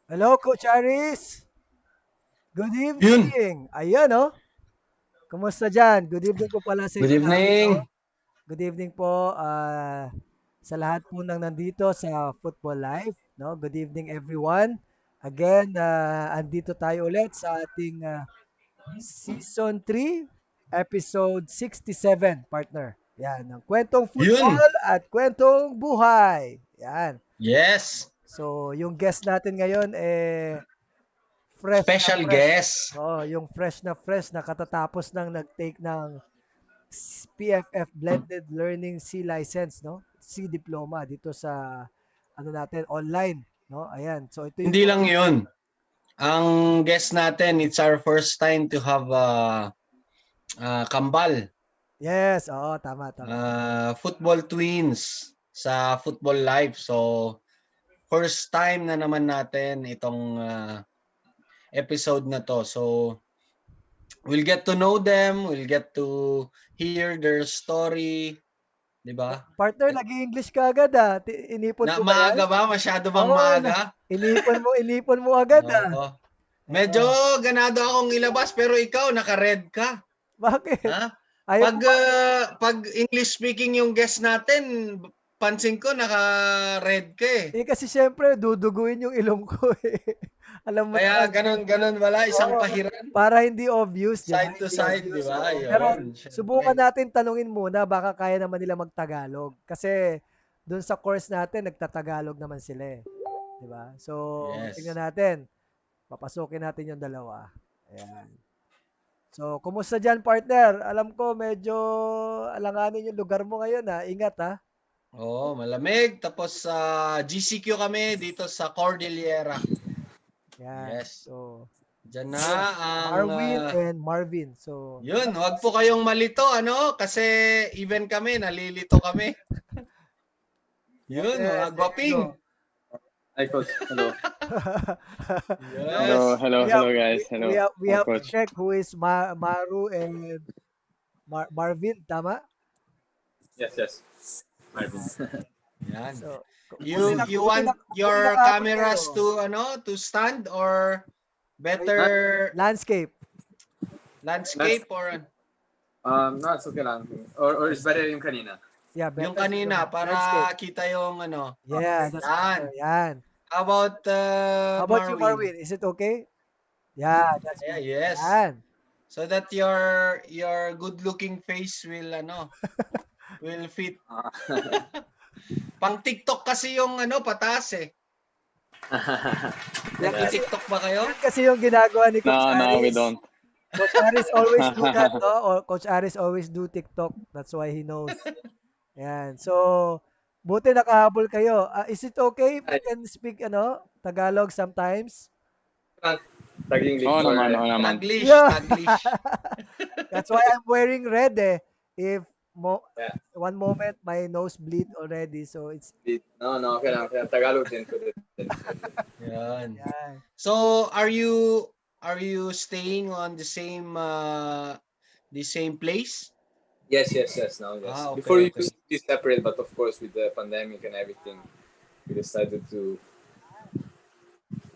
Hello, Coach Aris. Good Yun. evening. Ayan, oh. Kumusta dyan? Good evening po pala sa Good inyo lahat, no? evening. Good evening po sa lahat po ng nandito sa Football Life, no? Good evening everyone. Again, andito tayo ulit sa ating Season 3, Episode 67, partner. Yan, ng Kwentong Yun. Football at Kwentong Buhay. Yan. Yes. So, yung guest natin ngayon fresh na Special fresh. guest. Oo, yung fresh na katatapos nang nag-take ng PFF Blended Learning C license, no? C diploma dito sa ano natin online, no? Ayan. So ito yung Hindi lang yun. Ang guest natin, it's our first time to have kambal. Yes, oo, tama, tama. Football twins sa FUTBOLife. So, first time na naman natin itong episode na to. So, we'll get to know them. We'll get to hear their story. Diba? Partner, nag-English ka agad ah. Inipon Na mo ba yan? maaga ba? Masyado bang Oo, maaga? inipon mo agad ah. Oo. Medyo Oo. ganado akong ilabas pero ikaw naka-red ka. Bakit? Ha? Ayaw Pag mo ba? pag English speaking yung guest natin, pansin ko naka-red ka eh. Kasi syempre, duduguin yung ilong ko eh. Alam mo Kaya naman. ganun wala isang Oo, pahiran. para hindi obvious, 'di ba? Side to Hindi side, di obvious, ba? oo. Pero Yun, subukan syempre. natin tanungin muna baka kaya naman nila mag-Tagalog kasi doon sa course natin nagtatagalog naman sila eh, 'di ba? So, tingnan Yes. natin. Papasukin natin yung dalawa. Ayan. So, kumusta diyan, partner? Alam ko medyo alanganin yung lugar mo ngayon ha. Ingat ha. Oo, malamig. Tapos sa GCQ kami dito sa Cordillera. Yan. Yes. So, Diyan na ayun. ang Marvin and Marvin. So, yun, wag po kayong malito ano kasi even kami nalilito kami. Yun, mga yes, there you gwaping. go. Hi, Coach. Hello. No, Hello, Yes. hello, hello, guys. Hello, we hello, have to Coach. check who is Maru and Marvin, tama? Yes. Marvin. Yan. So, You buti want na your kaagad cameras kayo. to to stand or Not, Better Landscape. not, landscape or not okay lang. Or is better yung kanina. Yeah, yung better kanina yung para landscape. kita yung ano. Yeah, that's better. Yan. Yan. How about How about you, Marwin? Marvin? Is it okay? Yeah, that's Yeah, better. yes. Yan. So that your good-looking face will fit. Ah. Pang TikTok kasi yung ano pataas eh. Yan kasi, Nagti-TikTok ba kayo? yan kasi yung ginagawa ni Coach No, we Aris. don't. Coach Aris always do that, no? Or Coach Aris always do TikTok. That's why he knows. Yan. So, buti nakahabol kayo. Is it okay if we Ay, can speak Tagalog sometimes? Tag-English or Oh. eh. Oh, Yeah. Taglish, Yeah. Taglish. That's why I'm wearing red eh. If Yeah. one moment my nose bleed already, so it's No, okay lang. Tagalog din pwede din. Yan. yeah. So, are you staying on the same place? Yes. Now, yes. Ah, Before okay, we okay. used to be separate, but of course with the pandemic and everything, we decided to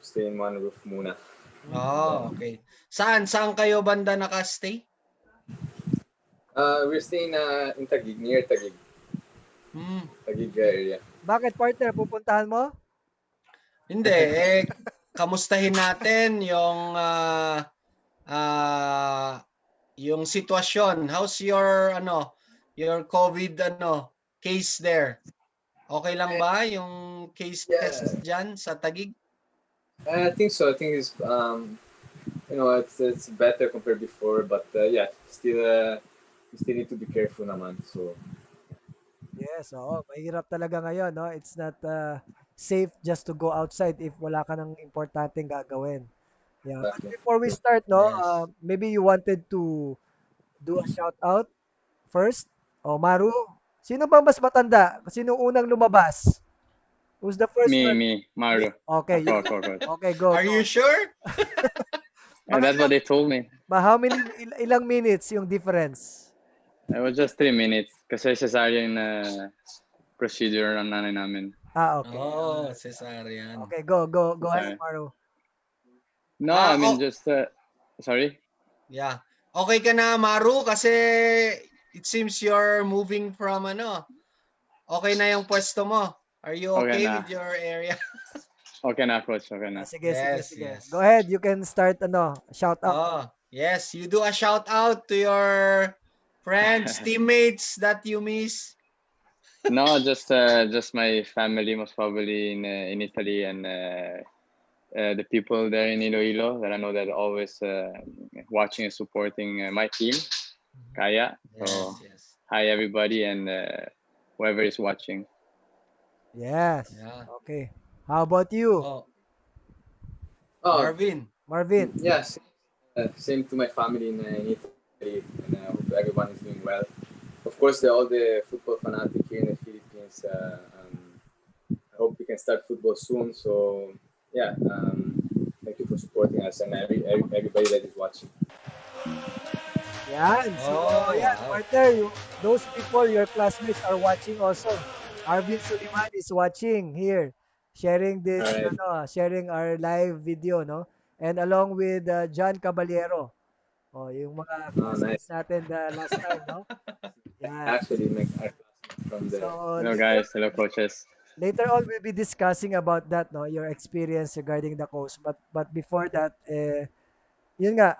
stay in one roof muna. Oh, okay. Saan kayo banda naka-stay? We're staying in Taguig, near Taguig. Hmm. Taguig area. Bakit partner pupuntahan mo? Hindi kamustahin natin yung sitwasyon. How's your COVID case there? Okay lang ba yung case test Yeah, diyan sa Taguig? I think so. I think it's better compared before, but yeah, still we still need to be careful naman. So Yes, oo. Mahirap talaga ngayon, no? It's not safe just to go outside if wala ka ng importanteng gagawin. Yeah. But exactly. before we start, no, Yes. maybe you wanted to do a shout out first. Oh, Maru, sino ba mas matanda? Sino unang lumabas? Who's the first Me, one? me, Me? Mario. Okay, you. Ako. Okay, go, Are go. you sure? And Mga that's what ilang, they told me. how many, ilang minutes yung difference? It was just 3 minutes kasi cesarean na procedure ang nanay namin. Okay. Oh, cesarean. Okay, go ahead, Sorry. Maru. No, I mean Oh, just sorry. yeah. Okay ka na, Maru, kasi it seems you're moving from okay na yung pwesto mo. Are you Okay okay na. with your area? Okay na, coach. Okay na. Sige, sige, Yes, sige. yes. Go ahead, you can start shout out. Oh, yes. You do a shout out to your friends, teammates that you miss. No, just my family, most probably in Italy, and the people there in Iloilo that I know that are always watching and supporting my team, Kaya. So Yes, yes. hi everybody and whoever is watching. Yes. Yeah. Okay. How about you, Oh, Oh, Marvin. Marvin? yes. Same to my family in Italy, and I hope everyone is doing well. Of course, all the football fanatic here in the Philippines. I hope we can start football soon. So yeah, thank you for supporting us and everybody that is watching. Yan. So, Oh, yan, wow. partner, those people, your classmates are watching also. Arvin Suliman is watching here, sharing All this, right. sharing our live video, no? And along with John Caballero. Oh, yung mga Oh, nice. classmates natin the last time, no? Yan. Actually, make our classmate from the. So, Hello guys. Hello coaches. later on we'll be discussing about that, no? Your experience regarding the course. But before that, yun nga,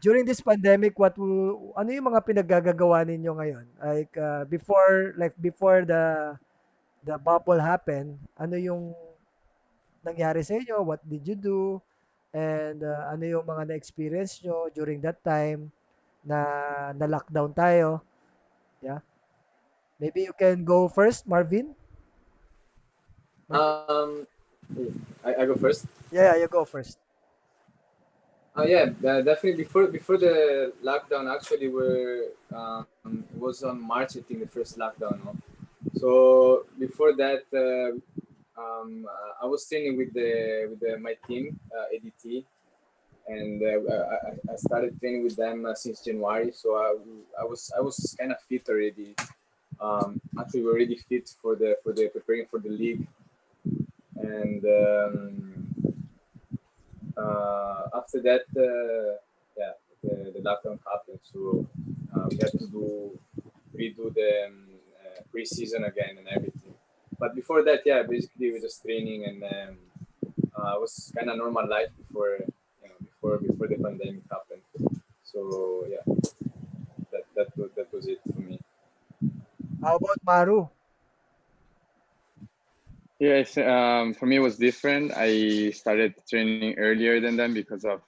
during this pandemic, ano yung mga pinaggagawa ninyo ngayon? Like before the bubble happened, ano yung nangyari sa inyo? What did you do? And ano yung mga na-experience nyo during that time na lockdown tayo? Yeah. Maybe you can go first, Marvin. Marvin? Um, I go first. Yeah, you go first. Oh yeah, definitely. Before the lockdown, actually, it was on March, I think, the first lockdown. No? So before that, I was training with my team, ADT, and I started training with them since January. So I was kind of fit already. Actually, we're already fit for the preparing for the league, and after that, yeah, the lockdown happened, so we had to redo the preseason again and everything. But before that, yeah, basically we just training and it was kind of normal life before before the pandemic happened. So yeah, that was it for me. How about Maru? Yes, for me it was different. I started training earlier than them because of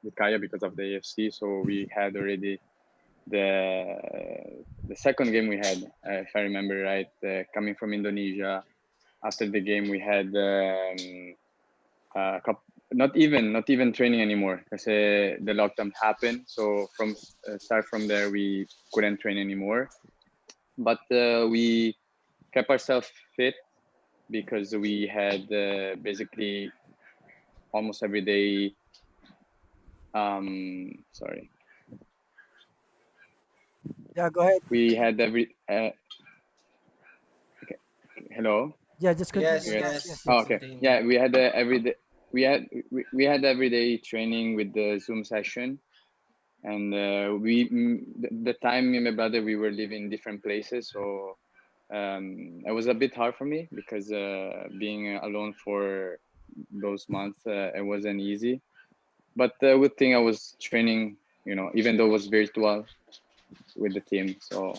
with Kaya because of the AFC. So we had already the the second game we had, if I remember right, coming from Indonesia. After the game, we had not even training anymore because the lockdown happened. So from start from there, we couldn't train anymore. But we kept ourselves fit because we had basically almost every day. Sorry, Yeah, go ahead. we had every. Okay, hello. Yeah, just continue. Yes, Yes. Yes, yes, yes. Oh, yes. okay. Continue. Yeah, we had every day. We had everyday training with the Zoom session, and the time me and my brother we were living in different places, so it was a bit hard for me because being alone for those months it wasn't easy. But the good thing I was training, even though it was virtual with the team, so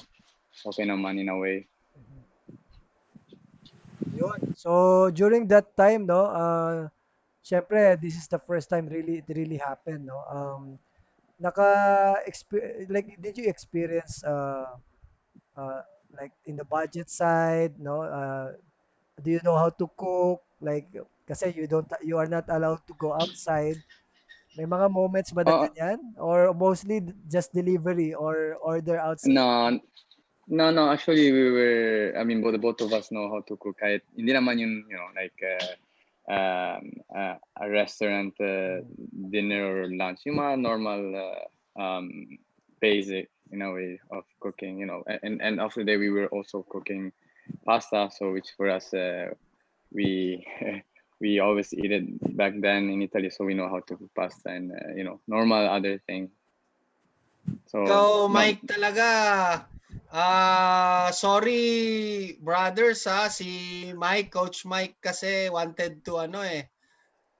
okay naman in a way. Mhm. Yun. So during that time, no, syempre, this is the first time really it really happened, no. Like did you experience uh like in the budget side, no? Do you know how to cook? Like kasi you are not allowed to go outside. May mga moments ba na Oh ganyan? Or mostly just delivery or order outside? no, no. Actually, we were. I mean, both of us know how to cook. Kahit hindi naman yun, like a restaurant Mhm. dinner or lunch. Yung mga normal, basic in a way of cooking. And after that, we were also cooking pasta. So which for us, we we always eat it back then in Italy. So we know how to cook pasta and normal other thing. So Ikaw, not Mike, talaga. Sorry, brothers ha. Si Mike, Coach Mike kasi wanted to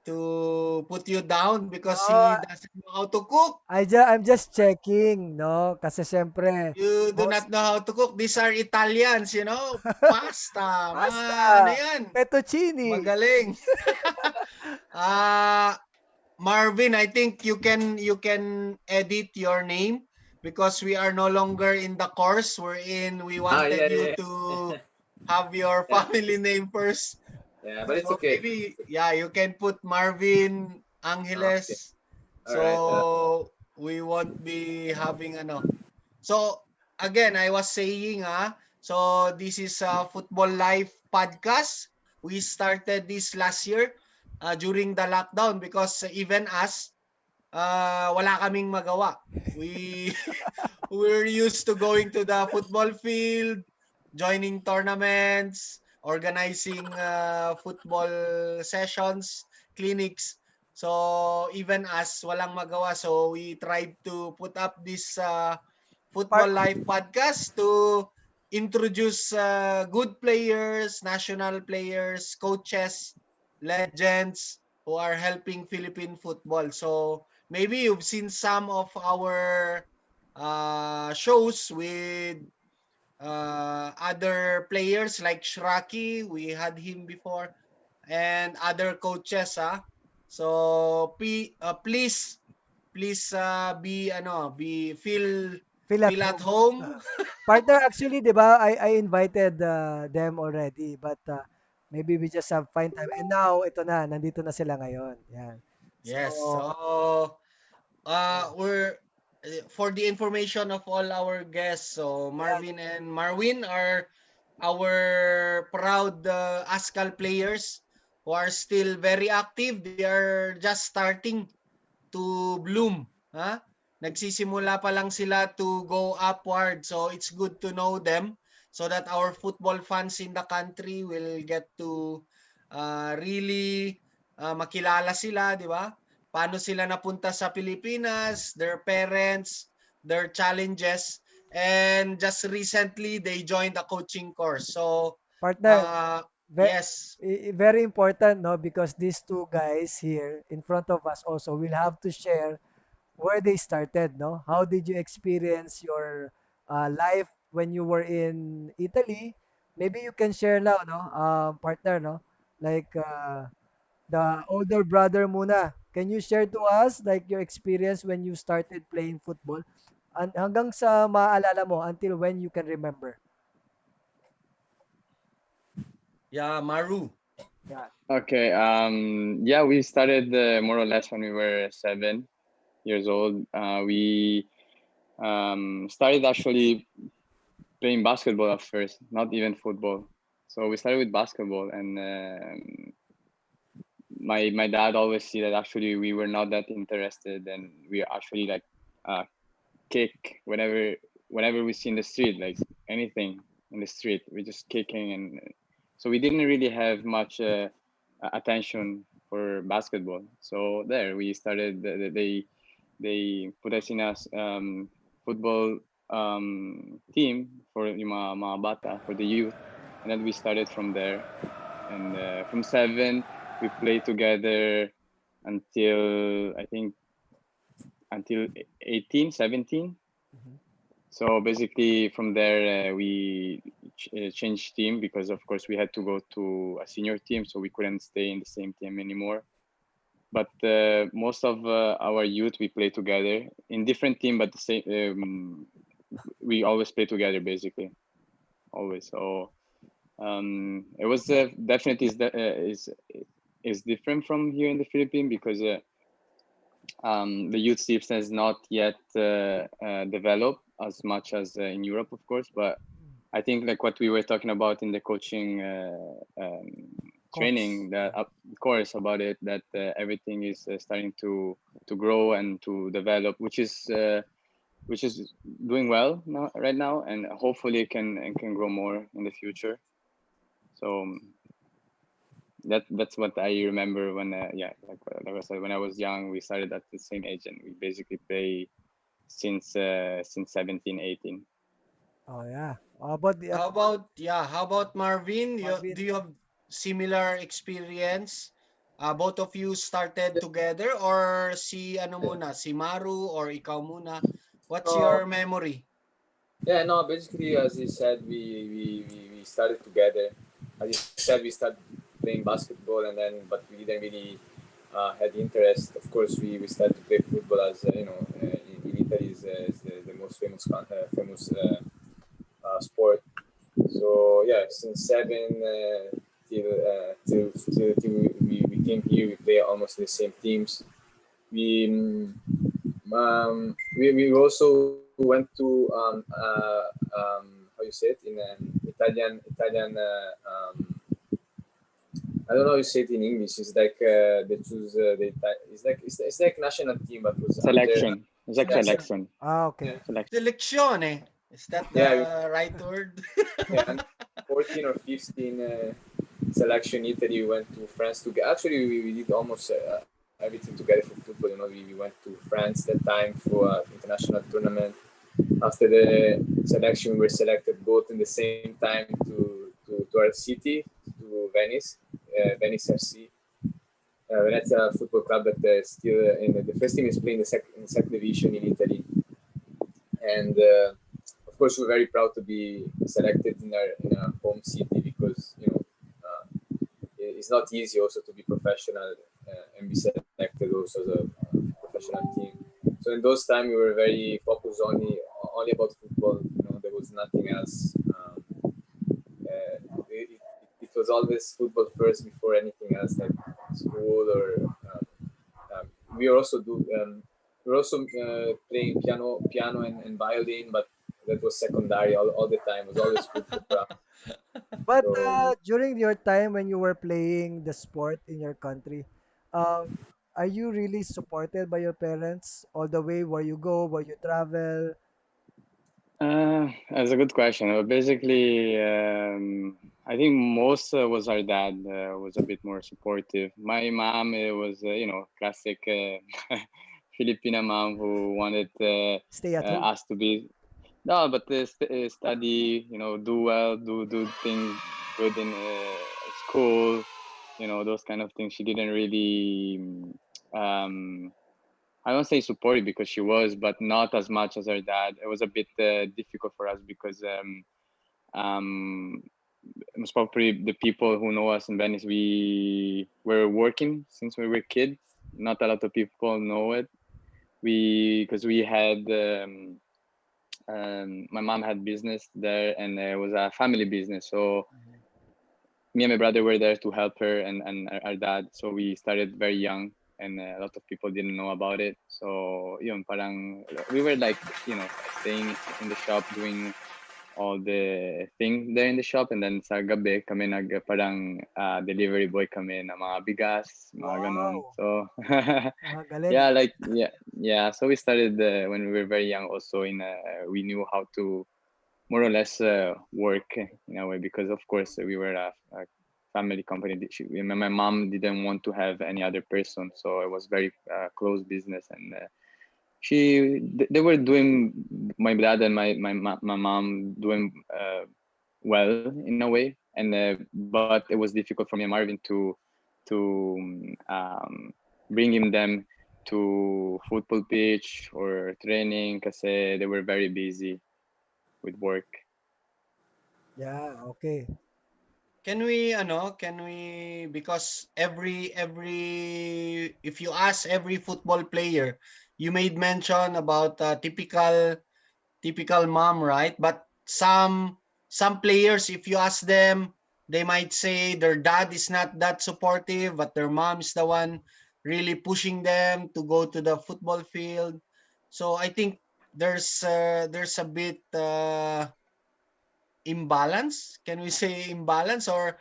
to put you down because No, he doesn't know how to cook. I'm just checking, no? Kasi siyempre, You do most not know how to cook. These are Italians, Pasta, mga pasta, ano yan. fettuccine. Magaling. Ah, Marvin, I think you can edit your name because we are no longer in the course we're in. We Ah, wanted yeah, you yeah, to yeah. have your Yeah, family name first. yeah, but it's So okay. maybe yeah, you can put Marvin Okay, Angeles. all right. So we won't be having So again, I was saying so this is a Football Life podcast. We started this last year during the lockdown because even us wala kaming magawa. We we're used to going to the football field, joining tournaments, organizing football sessions, clinics. So even us walang magawa, so we tried to put up this Part, Football Life podcast to introduce good players, national players, coaches, legends who are helping Philippine football. So maybe you've seen some of our shows with other players like Shraki. We had him before and other coaches. So please be feel at feel at home. home. Uh, Partner, actually, 'di ba? I invited them already, but maybe we just have fine time. And now, ito na, nandito na sila ngayon. Yan. So, Yes. So we're for the information of all our guests. So yan. Marvin and Marwin are our proud ASCAL players who are still very active. They are just starting to bloom. Nagsisimula pa lang sila to go upward. So it's good to know them so that our football fans in the country will get to really makilala sila, di ba? Paano sila napunta sa Pilipinas, their parents, their challenges, and just recently they joined a coaching course. So, Partner, uh, ve- yes, very important, no? Because these two guys here in front of us also will have to share where they started, no? How did you experience your life when you were in Italy? Maybe you can share now, no? Partner, no? Like the older brother muna. Can you share to us like your experience when you started playing football? Hanggang sa maaalala mo until when you can remember. yeah, Maru. Yeah. Okay. Yeah, we started more or less when we were 7 years old. We started actually playing basketball at first, not even football. So we started with basketball, and my dad always see that actually we were not that interested, and we actually like uh, kick whenever we see in the street, like anything in the street, we're just kicking, and so we didn't really have much attention for basketball. So there we started. They put us in a football team for yung mga bata, for the youth, and then we started from there. And from 7, we played together until I think until 18, 17. Mhm. So basically, from there we changed team because, of course, we had to go to a senior team, so we couldn't stay in the same team anymore. But most of our youth we play together in different team, but the same. We always play together, basically, always. So it was definitely is different from here in the Philippines because the youth system has not yet developed as much as in Europe, of course. But I think like what we were talking about in the coaching Course. training, that of course about it, that everything is starting to grow and to develop, which is doing well now, right now, and hopefully it can grow more in the future. So that's what I remember when yeah, like I said, when I was young, we started at the same age, and we basically play since 17, 18. Oh yeah. How about the How about, yeah, how about Marvin? Marvin? Do you have similar experience? Both of you started together or si ano Yeah. muna, si Maru or ikaw muna? What's Uh, your memory? yeah, no, basically, as you said, we started together. As you said, we started playing basketball, and then, but we didn't really had interest. Of course, we started to play football as in Italy is the most famous sport. So yeah, since 7 till we came here, we play almost the same teams. We we also went to how you say it in Italian I don't know how you say it in English. It's like they choose it's like national team, but was under Selection. It's like selection. selection. Ah, Yeah, okay. Selection. Selezione. Is that yeah, the right word? yeah. And 14 or 15 selection Italy. We went to France to actually we did almost everything together for football. We went to France that time for international tournament. After the selection, we were selected both in the same time to our city, to Venice, Venice FC. That's a football club that still in the first team is playing in the second division in Italy, and of course we're very proud to be selected in our home city because it's not easy also to be professional and be selected also as a professional team. So in those times we were very focused only about football. There was nothing else. It was always football first before anything else like school or we also do we were also playing piano and violin, but that was secondary all the time. It was always football for us. But So during your time when you were playing the sport in your country, um, are you really supported by your parents all the way where you go, where you travel? That's a good question. Basically, I think most was our dad was a bit more supportive. My mom, it was classic Filipina mom who wanted Stay at home. us to be no, but study, do well, do things good in school, those kind of things. She didn't really um, I won't say supportive because she was, but not as much as her dad. It was a bit difficult for us because um, most probably the people who know us in Venice, we were working since we were kids. Not a lot of people know it. Because we had my mom had business there, and it was a family business. So me and my brother were there to help her and our dad. So we started very young, and a lot of people didn't know about it. So yun, parang we were like staying in the shop doing all the thing there in the shop, and then sa gabi kami parang delivery boy kami na mga bigas, mga ganon. Wow. So Galing. yeah, yeah. So we started when we were very young. Also, we knew how to more or less work in a way because, of course, we were a family company. My mom didn't want to have any other person, so it was very close business, and they were doing my dad and my mom doing well in a way, and but it was difficult for me and Marvin to bring him them to football pitch or training because they were very busy with work. Yeah, okay. Can we because if you ask every football player, you made mention about typical mom, right? But some players, if you ask them, they might say their dad is not that supportive, but their mom is the one really pushing them to go to the football field. So I think there's a bit imbalance. Can we say imbalance, or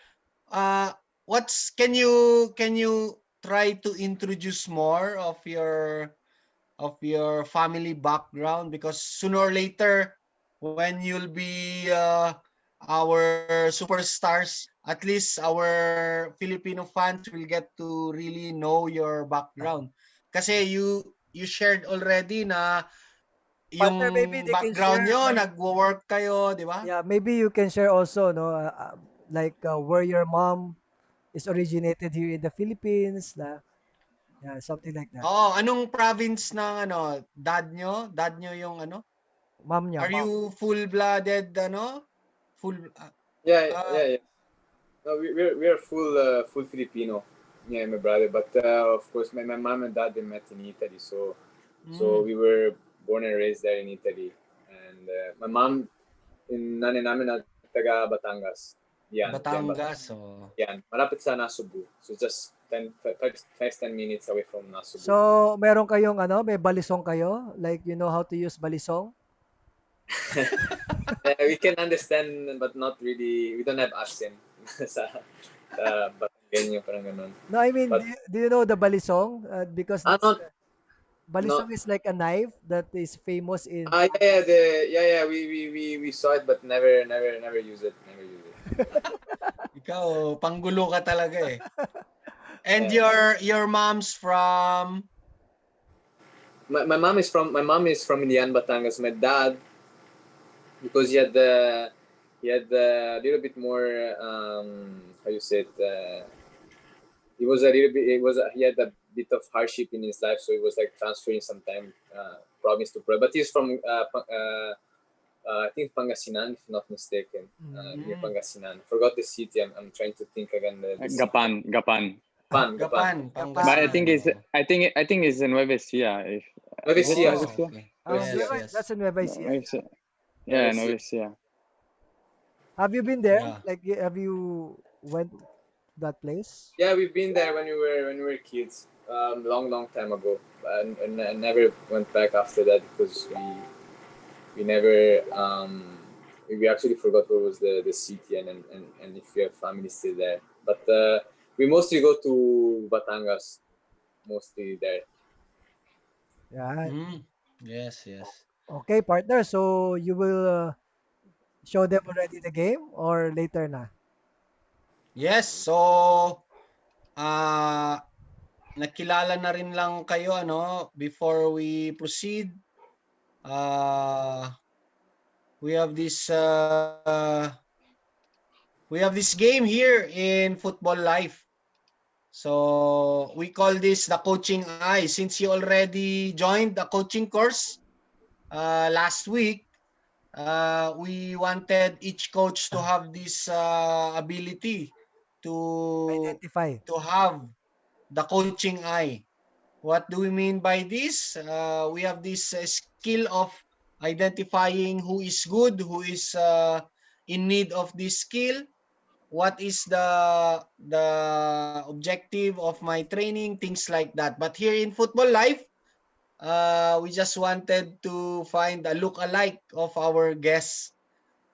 uh what's can you try to introduce more of your family background, because sooner or later when you'll be our superstars, at least our Filipino fans will get to really know your background, kasi you shared already na yung Partner, maybe they can background share nyo, like, nagwo-work kayo, di ba? yeah, maybe you can share also, no, like where your mom is originated here in the Philippines, yeah, something like that. Oh, anong province ng dad nyo? Dad nyo yung Mom niya, Are mom. you full-blooded full Yeah, uh, yeah, yeah. No, we're full Filipino, me and my brother. But of course, my mom and dad they met in Italy, so mm, we were born and raised there in Italy. And my mom in nanay namin na taga Batangas. Yan Batangas. Batangas, oh. Yan, malapit sa Nasubu. So just 10 minutes away from So, Nasubu. meron kayong may balisong kayo? Like, you know how to use balisong? We can understand but not really. We don't have accent sa Batanggenyo parang ganun. No, I mean, But do you know the balisong? Because that's not no. balisong is like a knife that is famous in Yeah, yeah, Batangas. we saw it but never use it. Never use it. Ikaw, panggulo ka talaga eh. And Yeah. your mom's from My mom is from Indian Batangas. My dad, because he had a little bit more how you say it, he had a bit of hardship in his life, so he was like transferring sometime province to province. But he's from I think Pangasinan, if not mistaken, near mm, Pangasinan. Forgot the city. I'm trying to think again the city. Gapan. Gapan. Gapan, Japan. But Pangasinan. Oh. I think it's in Nueva Ecija. If Nueva is it Ecija. Nueva Oh, Ecija? okay. Nueva Ecija. Yes, yes. That's in Nueva No, Ecija. Nueva Yeah. Ecija. Nueva Yeah, Ecija. Nueva Ecija. Have you been there? Yeah. Like, have you went to that place? Yeah, we've been there when we were kids, long time ago, and I never went back after that because we never we actually forgot where was the city and if we have family still there. But we mostly go to Batangas, mostly there. Yeah. Mm, yes, yes. Okay, partner. So you will show them already the game or later na? Yes, so ah nakilala na rin lang kayo ano before we proceed. Uh, we have this game here in Football Life. So we call this the coaching eye. Since you already joined the coaching course last week, we wanted each coach to have this ability to Identify. have the coaching eye. What do we mean by this? We have this skill of identifying who is good, who is in need of this skill, what is the objective of my training, things like that. But here in Football Life, we just wanted to find a look-alike of our guests.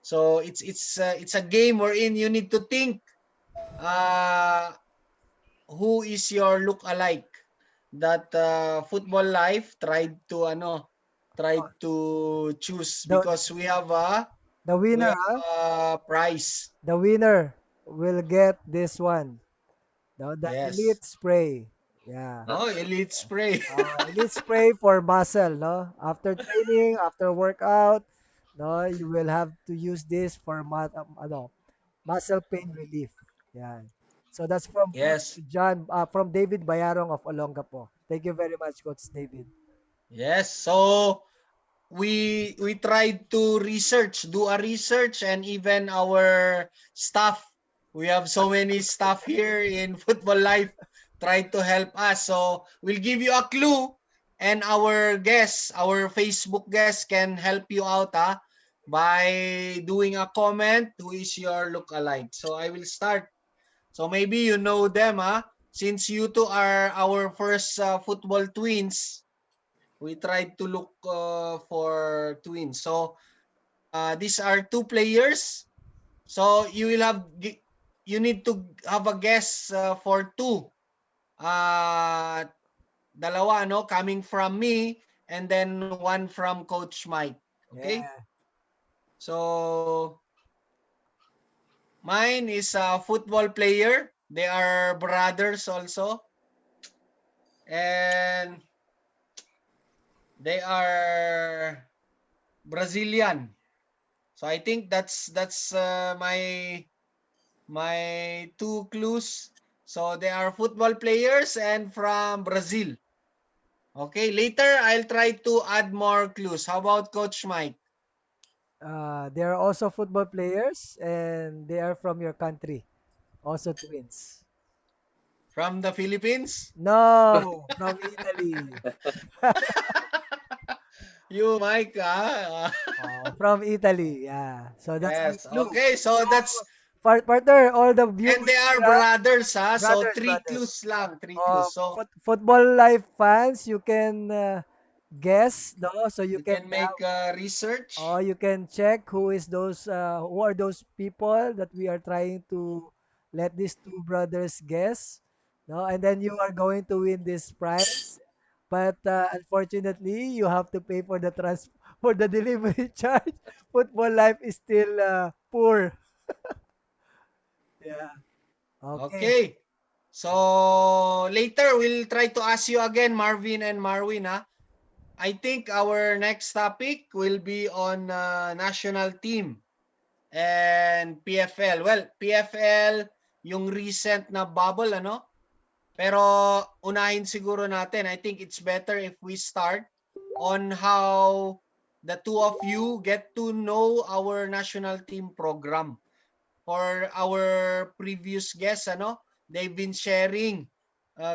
So it's a game wherein you need to think uh, who is your look-alike that Football Life Oh, tried to choose the because the we winner, have a prize. the winner will get this one. The Yes. elite spray. Yeah. Oh, elite spray. Elite spray for muscle, no? After training, after workout, no, you will have to use this for muscle pain relief. Yeah. So that's from Coach Yes. John, from David Bayarong of Olongapo. Thank you very much, Coach David. Yes. So we tried to do a research, and even our staff, we have so many staff here in Football Life, tried to help us. So we'll give you a clue, and our guests, our Facebook guests can help you out by doing a comment who is your look-alike. So I will start. So maybe you know them since you two are our first football twins. We tried to look for twins. So these are two players. So you need to have a guess for two. Uh, dalawa no coming from me, and then one from Coach Mike. Okay? Yeah. So mine is a football player. They are brothers also, and they are Brazilian. So I think that's my two clues. So they are football players and from Brazil. Okay, later I'll try to add more clues. How about Coach Mike? They are also football players and they are from your country. Also twins. From the Philippines? No, from Italy. You, Mike, From Italy. Yeah. So that's my yes. clue. Okay, so So, that's partner, all the and they viewers are here, brothers, So brothers, three brothers. clues lang, three clues. So Football life fans, you can guess, no? So you you can can make research. you can check who are those people that we are trying to let these two brothers guess, no? And then you are going to win this prize. But unfortunately, you have to pay for the for the delivery charge. Football life is still poor. Yeah. Okay. Okay. So later we'll try to ask you again, Marvin and Marwin. I think our next topic will be on national team and PFL. Well, PFL, yung recent na bubble, ano? Pero unahin siguro natin, I think it's better if we start on how the two of you get to know our national team program. For our previous guests, they've been sharing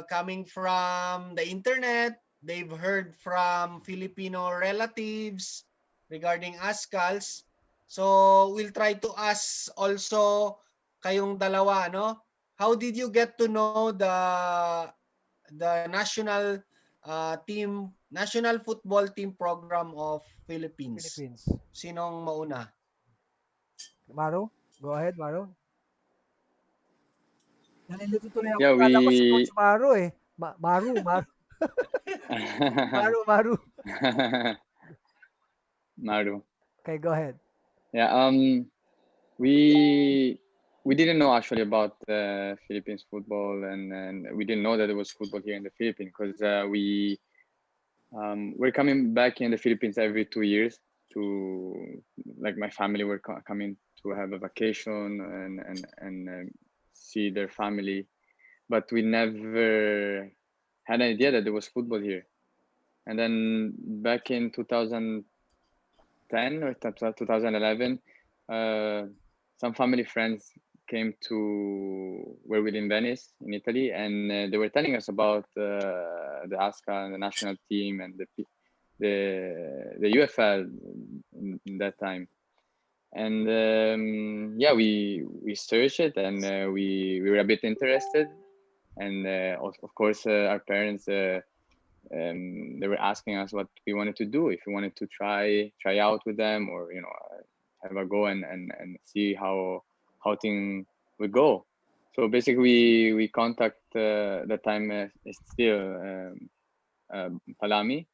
coming from the internet. They've heard from Filipino relatives regarding ASCALs. So we'll try to ask also kayong dalawa, how did you get to know the national football team program of Philippines? Philippines. Sinong mauna? Maru, go ahead, Maru. Nalilito tuloy ako. Yeah, Akala ko si Coach we Maru eh. Maru. Maru, Maru. Maru. Okay, go ahead. Yeah. We we didn't know actually about Philippines football, and we didn't know that there was football here in the Philippines because we're coming back in the Philippines every 2 years to, like, my family were coming to have a vacation and see their family, but we never had an idea that there was football here. And then back in 2010 or 2011, uh, some family friends came to where we live in Venice, in Italy, and they were telling us about the ASCA and the national team and the UFL in that time. And yeah, we searched it, and we were a bit interested. And of course, our parents, they were asking us what we wanted to do, if we wanted to try out with them, or have a go and see how thing would go. So basically we contact the time is still Palami,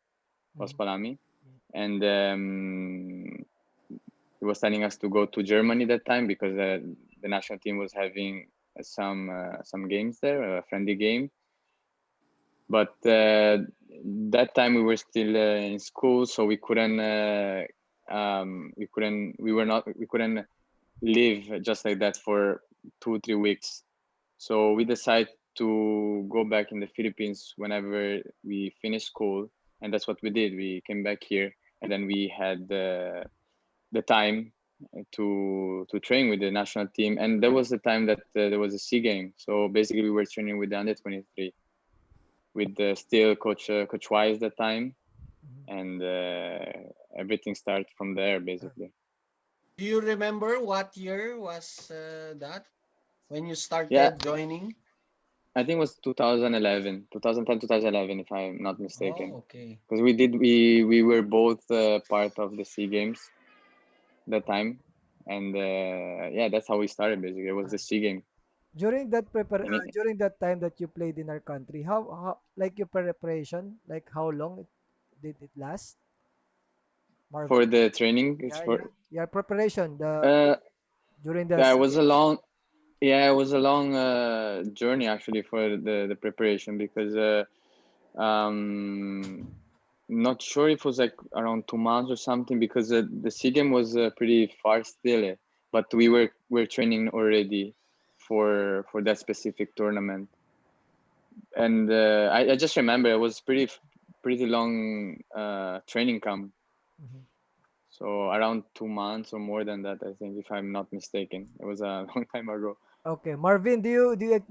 was Mhm. Palami, and he was telling us to go to Germany that time because the national team was having some games there, a friendly game. But that time we were still in school, so we couldn't live just like that for 2 3 weeks. So we decided to go back in the Philippines whenever we finished school, and that's what we did. We came back here, and then we had the time to train with the national team. And there was the time that there was a sea game. So basically, we were training with the under 23 with still coach Wise that time, Mhm. and everything started from there Uh, basically. Do you remember what year was that when you Yeah, started joining? I think it was 2011, 2010, 2011, if I'm not Oh, mistaken. okay. Because we were both part of the Sea Games that time, and yeah, that's how we started basically. It was uh, the Sea Game. And during that time that you played in our country, how like your preparation, like how long did it last, Marvin? for the training, it's Yeah, for your preparation uh during the yeah, it SEA was a Games. long yeah, it was a long journey actually for the preparation because um not sure if it was like around 2 months or something because the sea game was pretty far still, but we were training already for that specific tournament. And I just remember it was pretty long training camp, Mhm. so around 2 months or more than that, I think, if I'm not mistaken. It was a long time ago. Okay, Marvin, do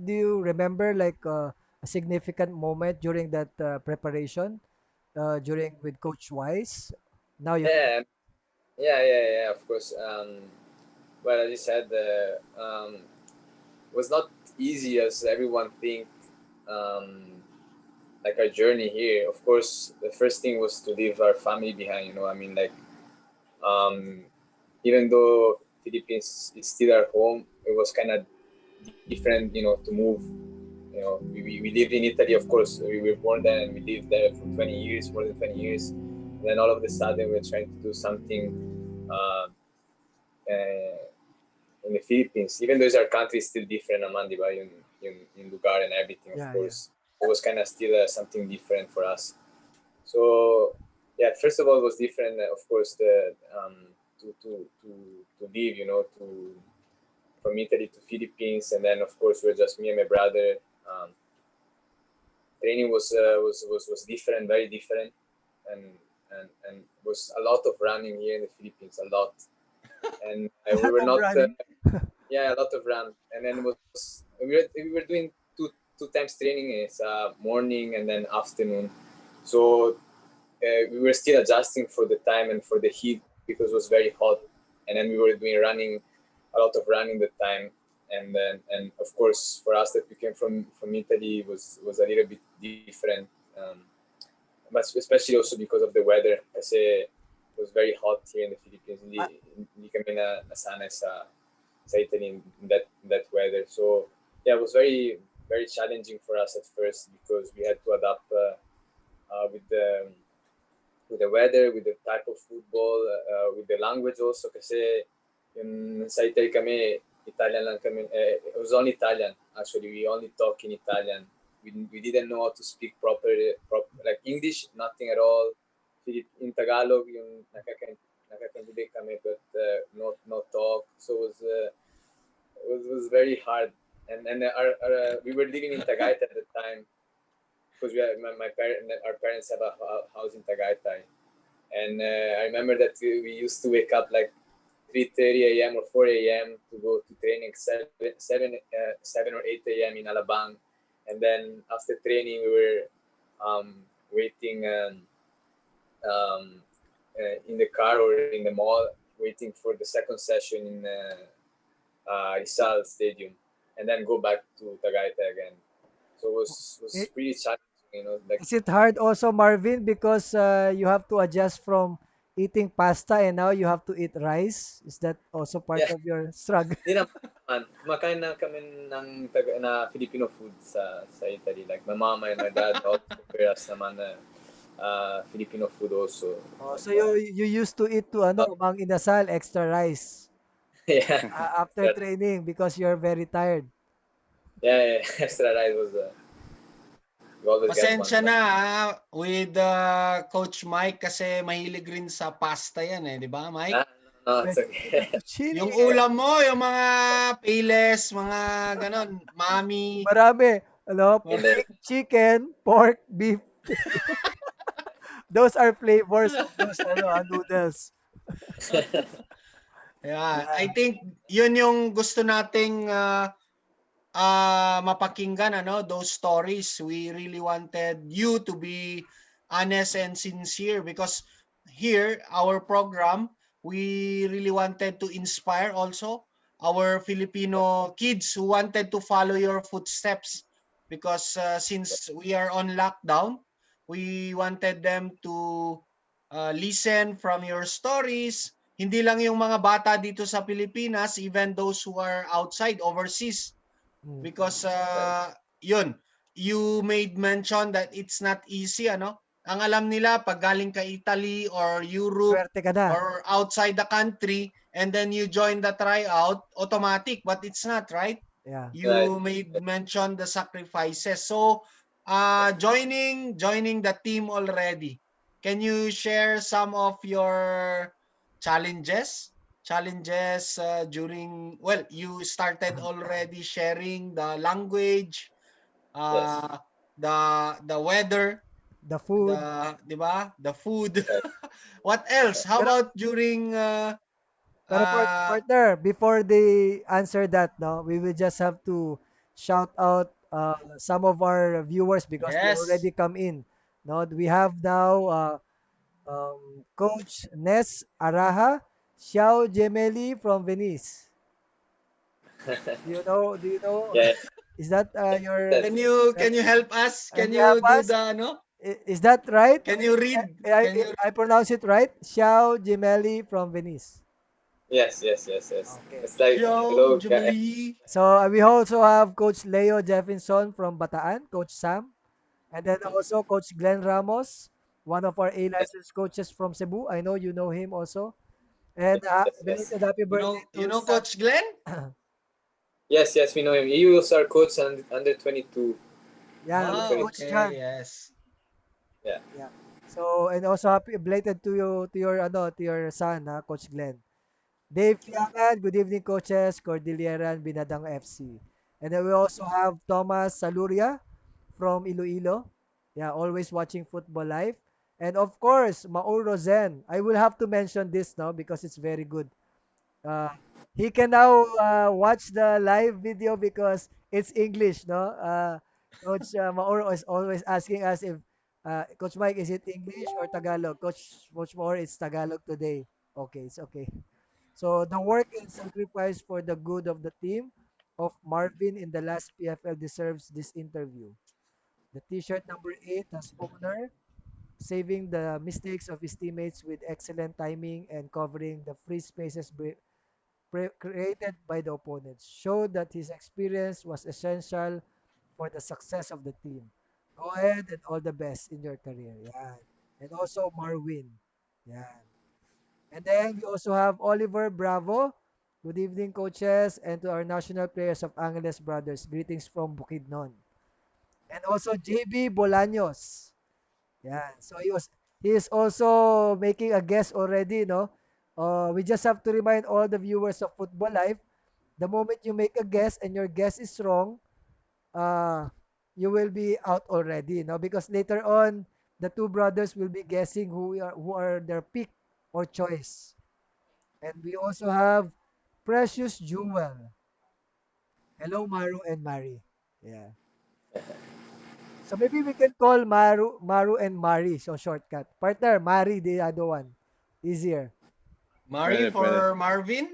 you remember like a significant moment during that preparation during with Coach Wise? Now you can. Yeah, yeah. Of course. Well, as you said, was not easy as everyone think. Um, like our journey here, of course, the first thing was to leave our family behind. I mean, like, um, even though Philippines is still our home, it was kind of different, to move. We lived in Italy, of course. We were born there and we lived there for 20 years, more than 20 years. And then all of a sudden, we're trying to do something uh, in the Philippines. Even though our country is still different, Amandi, but in lugar and everything, of Yeah, yeah. course. It was kind of still something different for us. So, yeah, first of all, it was different, of course, to leave, from Italy to Philippines. And then, of course, we're just me and my brother. Um, Training was different, very different, and was a lot of running here in the Philippines, a lot. And A we lot were of not, running. yeah, a lot of run. And then we were doing two times training. It's morning and then afternoon. So we were still adjusting for the time and for the heat because it was very hot. And then we were doing running, a lot of running the time. And of course, for us that we came from Italy, was a little bit different. But especially also because of the weather. Kasi it was very hot here in the Philippines. Uh, Hindi kami nasanay sa Italy in that weather. So yeah, it was very very challenging for us at first because we had to adapt with with the weather, with the type of football, with the language also. Kasi yung sa Italy kami, Italian lang kami. It was only Italian. Actually, we only talk in Italian. We didn't know how to speak like English, nothing at all. In Tagalog, yung nakakaintindi kami, but no talk. So it was very hard. And we were living in Tagaytay at the time because our parents have a house in Tagaytay. And I remember that we used to wake up like 3:30 a.m. or 4 a.m. to go to training 7 or 8 a.m. in Alabang. And then after training, we were waiting in the car or in the mall, waiting for the second session in Rizal Stadium, and then go back to Tagaytay again. So it was I- pretty challenging, like Is it hard also, Marvin, because you have to adjust from eating pasta and now you have to eat rice? Is that also part yeah. of your struggle? Hindi naman. Kumakain na kami ng Filipino food sa Italy. Like my mom and my dad also prepare us naman na Filipino food also. Oh, Like so you used to eat to ano, Mang Inasal, extra rice yeah, after extra, training because you're very tired. yeah, extra rice was we always get one. Pasensya na with Coach Mike kasi mahilig rin sa pasta yan eh, di ba Mike? Ah, no, it's okay. Fettuccine, Yung ulam mo, yung mga payless, mga ganon, mami. marami. Ano, And then chicken, pork, beef. Those are flavors of those ano, noodles. Yeah, Yeah. I think yun yung gusto nating mapakinggan those stories. We really wanted you to be honest and sincere because here our program we really wanted to inspire also our Filipino kids who wanted to follow your footsteps because since we are on lockdown we wanted them to listen from your stories, hindi lang yung mga bata dito sa Pilipinas, even those who are outside overseas Mm. because yun, you made mention that it's not easy ang alam nila pag galing ka Italy or Europe Swerte ka na. or outside the country and then you join the tryout automatic, but it's not, right? Yeah. right. You made mention the sacrifices, so joining the team already, can you share some of your challenges during, well, you started already sharing the language, Yes. uh the weather, The food. di ba, the food. Right. What else, how Pero about during Pero uh partner, before they answer that, no, we will just have to shout out some of our viewers because they yes, already come in. No, we have now Coach Nes Araha, Xiao Gemeli from Venice. Do you know? Do you know? Yeah. Is that your? That, can you help us, Can can you help you do us? the Is that right? can you read, can you I pronounce it right? Xiao Gemeli from Venice. yes. Okay. It's like show hello guys. Jubilee. So we also have Coach Leo Jeffinson from Bataan, Coach Sam, and then also Coach Glenn Ramos, one of our A Yes, licensed coaches from Cebu. I know you know him also. And yes. belated happy birthday You to know Sam. Coach Glenn? Yes, we know him. He was our coach under 22, Yeah, under with twenty. Coach Okay, John. yes. Yeah. Yeah. So and also happy belated to you to your son, Coach Glenn. Dave Fiangan, good evening coaches, Cordillera and Binadang FC. And then we also have Thomas Saluria from Iloilo. Yeah, always watching Football Live. And of course, Maur Rosen. I will have to mention this now because it's very good. Uh, he can now watch the live video because it's English, no? Coach Maur is always asking us if Coach Mike, is it English or Tagalog? Coach Maur, it's Tagalog today. Okay, it's okay. So the work and sacrifice for the good of the team of Marvin in the last PFL deserves this interview. The T-shirt number 8 has owner saving the mistakes of his teammates with excellent timing and covering the free spaces created by the opponents. Showed that his experience was essential for the success of the team. Go ahead and all the best in your career. Yeah. and also Marwin. Yeah. And then we also have Oliver Bravo. Good evening, coaches, and to our national players of Angeles Brothers. Greetings from Bukidnon. And also JB Bolaños. Yeah. So he is also making a guess already, no? We just have to remind all the viewers of Football Life, the moment you make a guess and your guess is wrong, uh, you will be out already, no? Because later on, the two brothers will be guessing who are their pick or choice. And we also have Precious Jewel. Hello, Maru and Mari. Yeah. So maybe we can call Maru and Mari. So shortcut. Partner, Mari, the other one. Easier. Mari Pwede, pwede. for Marvin.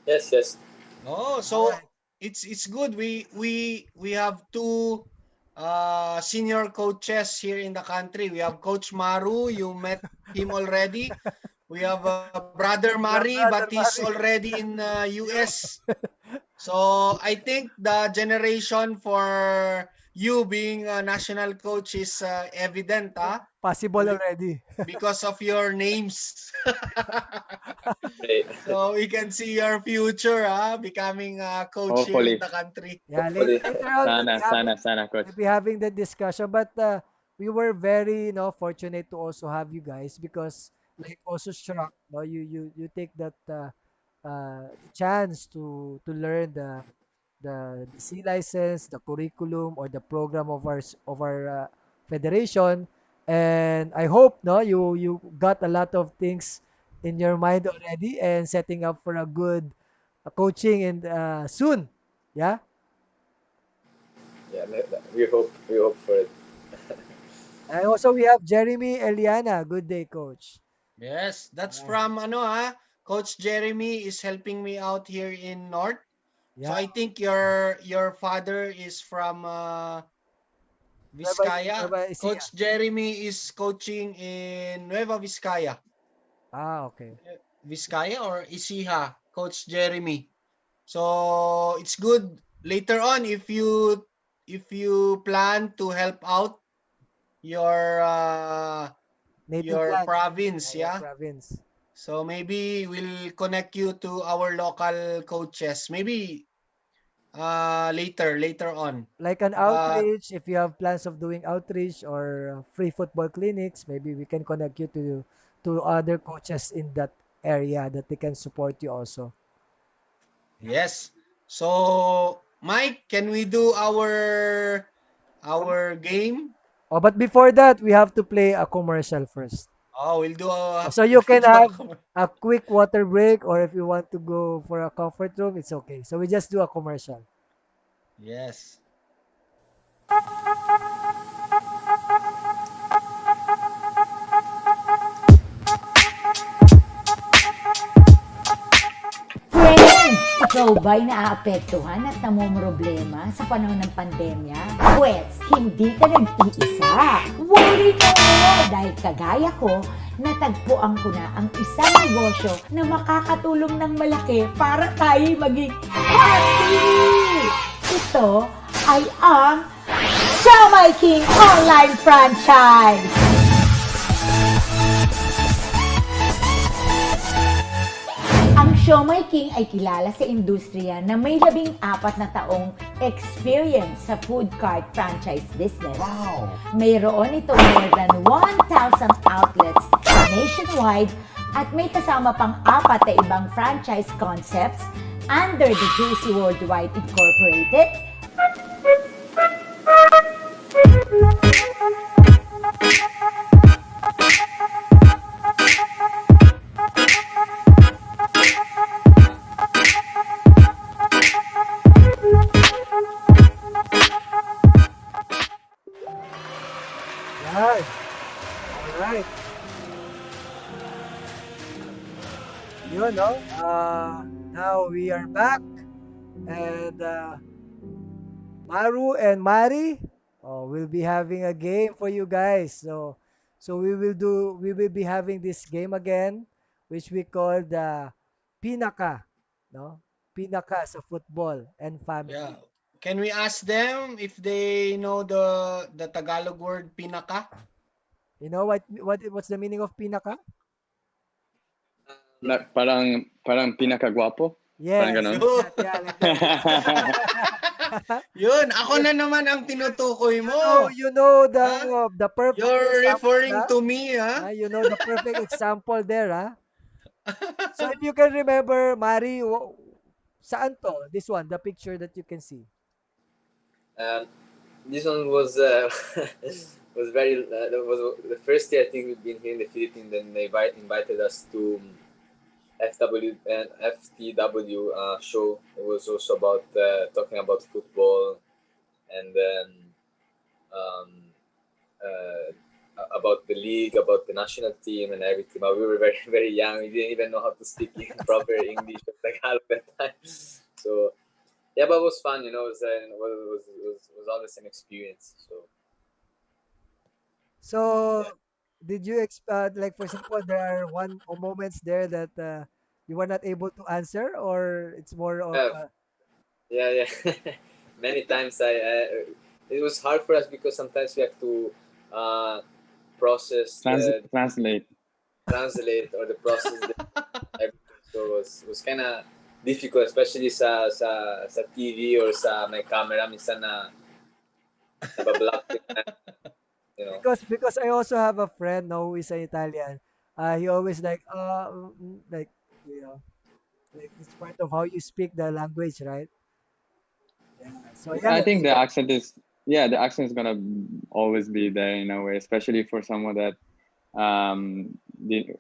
Yes, yes. Oh, All so right. it's good. We have two senior coaches here in the country. We have Coach Maru. You met him already. We have Brother We Mari, have but brother he's Mari. already in You. US. So I think the generation for you being a national coach is evident, Possible already. because of your names. Right. So we can see your future, becoming a coach here in Hopefully. the country. Yeah, Hopefully. later on Sana, sana, sana, coach. we'll be having the discussion. But we were very, fortunate to also have you guys because like also struck, you take that the chance to learn the C license, the curriculum or the program of our federation. And I hope no you got a lot of things in your mind already and setting up for a good coaching and soon. Yeah. Yeah, we hope for it. And also we have Jeremy Eliana. Good day, coach. Yes, that's Alright. from Coach Jeremy is helping me out here in North. So Yeah. I think your father is from Nueva, Vizcaya. Nueva Ecija. Coach Jeremy is coaching in Nueva Vizcaya. Ah, okay. Vizcaya or Ecija, Coach Jeremy. So it's good later on if you plan to help out your Native your land. province, Your yeah. province. So maybe we'll connect you to our local coaches. Maybe later on. Like an But outreach, if you have plans of doing outreach or free football clinics, maybe we can connect you to other coaches in that area that they can support you also. yes. So Mike, can we do our game? Oh, but before that, we have to play a commercial first. Oh, we'll do a So you we'll can do have a a quick water break, or if you want to go for a comfort room, it's okay. So we just do a commercial. yes. Friend, ikaw ba'y naaapektuhan at namomroblema sa panahon ng pandemya? Pwes, hindi ka nag-iisa. Worry ka mo dahil kagaya ko, natagpuan ko na ang isang negosyo na makakatulong ng malaki para tayo maging happy! Ito ay ang Siomai King Online Franchise! Ang Siomai King ay kilala sa industriya na may 14 na taong experience sa food cart franchise business. Wow! Mayroon itong more than 1,000 outlets nationwide at may kasama pang 4 na ibang franchise concepts under the Juicy Worldwide Incorporated. Yan. Alright. Yun, no? Now we are back. And Maru and Mari, we'll be having a game for you guys. So we will be having this game again, which we call the Pinaka, no? Pinaka sa football and Yeah. family. Can we ask them if they know the Tagalog word pinaka? You know what's the meaning of pinaka? Parang pinakagwapo. Parang Yes, ganon. like Yun. that. Yeah, like that. Yun, ako Yes, na naman ang tinutukoy you know, mo. you know Ha? the perfect You're example, referring to me, ha? You know the perfect example there, So if you can remember, Mari, saan to? This one, the picture that you can see. Um, this one was was very that was the first year I think we've been here in the Philippines. Then they invited us to FW and FTW show. It was also about talking about football and then um, uh, about the league, about the national team and everything. But we were very very young. We didn't even know how to speak proper English or Tagalog at that time. So yeah, but it was fun. You know, it was always an experience. So So yeah. did you like for example, there are one or moments there that you were not able to answer, or it's more of Yeah, yeah. Many times it was hard for us because sometimes we have to uh, process the Translate. translate or the process the everything. So it was kind of difficult, especially sa TV or sa may camera. Minsan na nabablock you know. because I also have a friend now who is an Italian. He always like like you know like it's part of how you speak the language, right? Yeah. So yeah, I think the accent is, yeah, the accent is gonna always be there in a way, especially for someone that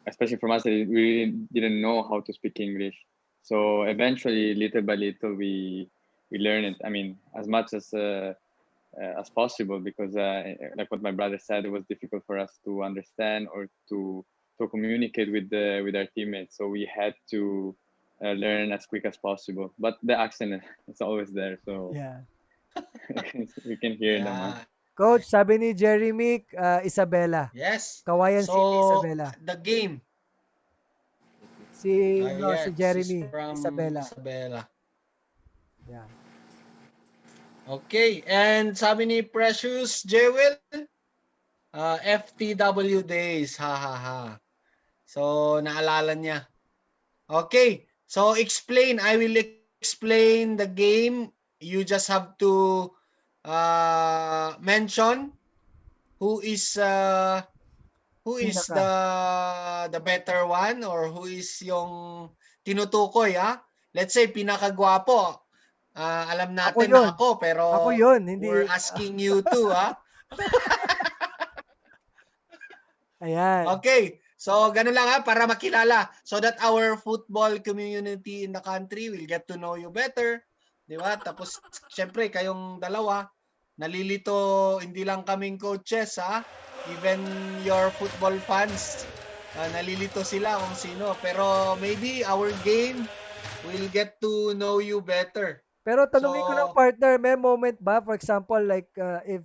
especially from us that we really didn't know how to speak English. So eventually, little by little, we learn it. I mean, as much as possible, because like what my brother said, it was difficult for us to understand or to communicate with our teammates. So we had to learn as quick as possible. But the accent is always there, so yeah. we can hear them. Huh? Yeah. Coach, sabi ni Jeremy, Isabela. Yes. Kawayan City, So, Isabela. the game. Si, no, si Yes, she's Jeremy, from Isabela. Isabela. Yeah. Okay, and sabi ni Precious Jewel, FTW days, ha ha ha. So, naalala niya. Okay, so explain. I will explain the game. You just have to mention who is uh, who is Pinaka. the better one or who is yung tinutukoy, ha? Let's say pinakagwapo. Alam Ako natin na yun. ako Ako pero yun, hindi. we're asking you too, ha? Ayan. Okay. So, ganun lang ha, para makilala. So that our football community in the country will get to know you better. Di ba? Tapos, syempre, kayong dalawa, nalilito, hindi lang kaming coaches ha. Even your football fans, nalilito sila kung sino. Pero maybe our game will get to know you better. Pero So, tanungin ko lang partner, may moment ba? For example, like if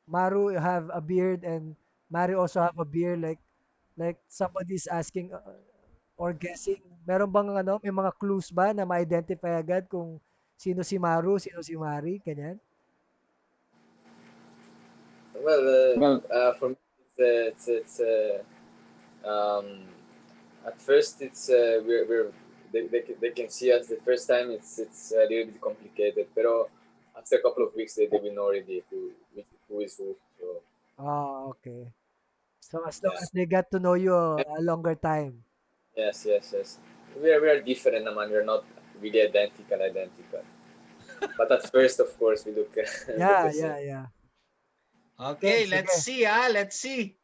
Maru have a beard and Mario also have a beard, like somebody's asking or guessing, meron bang may mga clues ba na ma-identify agad kung sino si Maru, sino si Mari, ganyan? Well, Well, for me, it's um, at first we're they can see us the first time. It's a little bit complicated, pero after a couple of weeks they will know already who is who. So Ah, okay. So as long yeah, as they got to know you a longer time. yes. We are different, naman. We're not really identical. But at first, of course, we look look Yeah, the yeah, same. yeah. Okay, okay, let's sige. see ha. Let's see.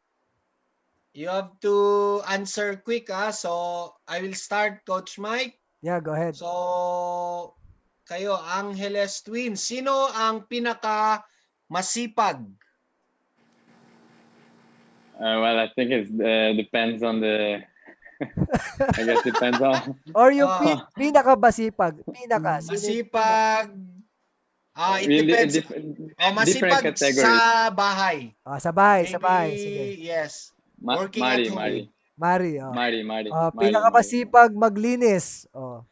You have to answer quick ha. So, I will start, Coach Mike. Yeah, go ahead. So, kayo, Angeles Twins. Sino ang pinaka masipag? well, I think it depends on the. I guess depends on. Or yung Oh, pinakabasipag. Pinaka. Sino yung pinaka? masipag. It Really, depends. Oh, different masipag categories. sa bahay. Ah, sabay, Maybe, sabay. Sige. yes. Working at Mari, home. Mari, Mari, Mari, Mari, Mari, Mari. pinakabasipag maglinis. Oh.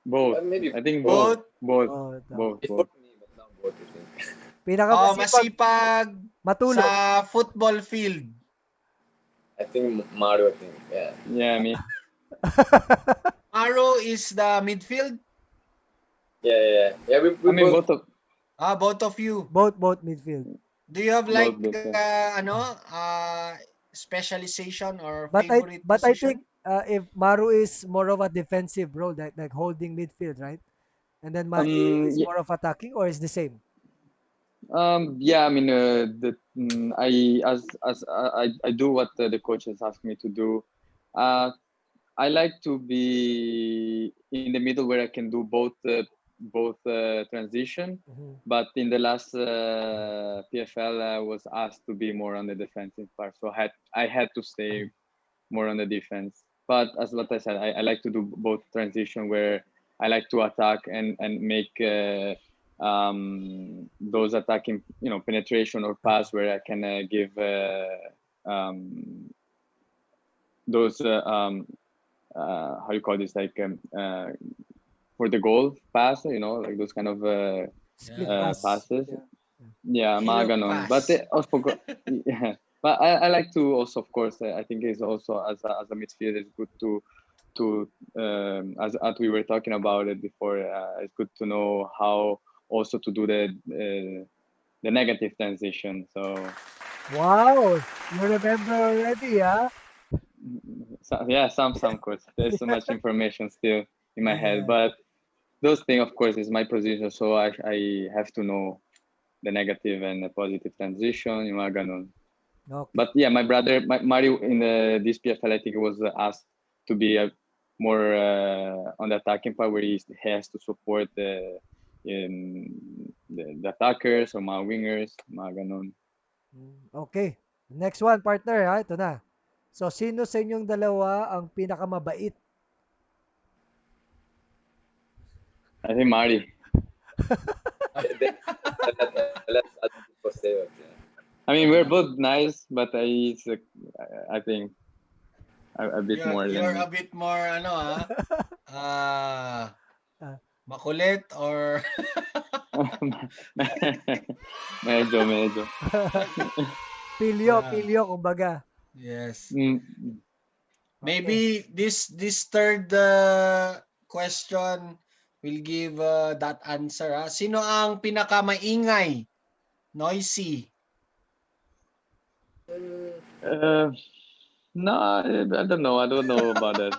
Both. Maybe I think both. both. Both. Both. Oh, ito. Both. Before Both. me, but now both. I think. Pinakamasipag Masipag Matulog. Sa football field. I think Mario. I think yeah. Yeah, me. Maro is the midfield. Yeah. We I mean, both. both of Both of you. Both midfield. Do you have like both. Yeah. specialization or But I favorite but I think position? if Maru is more of a defensive role, like holding midfield, right? And then Manny is Yeah, more of attacking, or is the same? yeah. I mean, I I do what the coaches ask me to do. Uh, I like to be in the middle where I can do both transition. Mhm. But in the last PFL, I was asked to be more on the defensive part, so I had to stay more on the defense. But as what I said, I like to do both transition where I like to attack and make those attacking, penetration or pass where I can give those how you call this, like for the goal pass, like those kind of Split Yeah. pass. passes. Yeah. Yeah, mga Hero ganon. But pass. also, yeah. But I like to also, of course, I think it's also as a midfielder, it's good to as we were talking about it before. It's good to know how also to do the negative transition. Wow, you remember already, huh? So yeah, some course. There's so much information still in my head, Yeah. but those thing, of course, is my position. So I have to know the negative and the positive transition, yung mga ganon. Okay. But yeah, my brother, Mario in this PFL, I think it was asked to be more on the attacking part where he has to support the attackers or mga wingers, mga ganon. Okay. Next one, partner, ha? Ito na. So, sino sa inyong dalawa ang pinakamabait? I think Mario. Let's add for Steve. Yeah. I mean, we're both nice, but I think a bit You're more than you're me. a bit more ah Ah, makulit or medyo. yeah. pilyo, kumbaga. Yes. Mm, Okay. Maybe this third question will give that answer. Sino ang pinakamaingay? Noisy. Mm, Uh, no, I don't know. I don't know about that.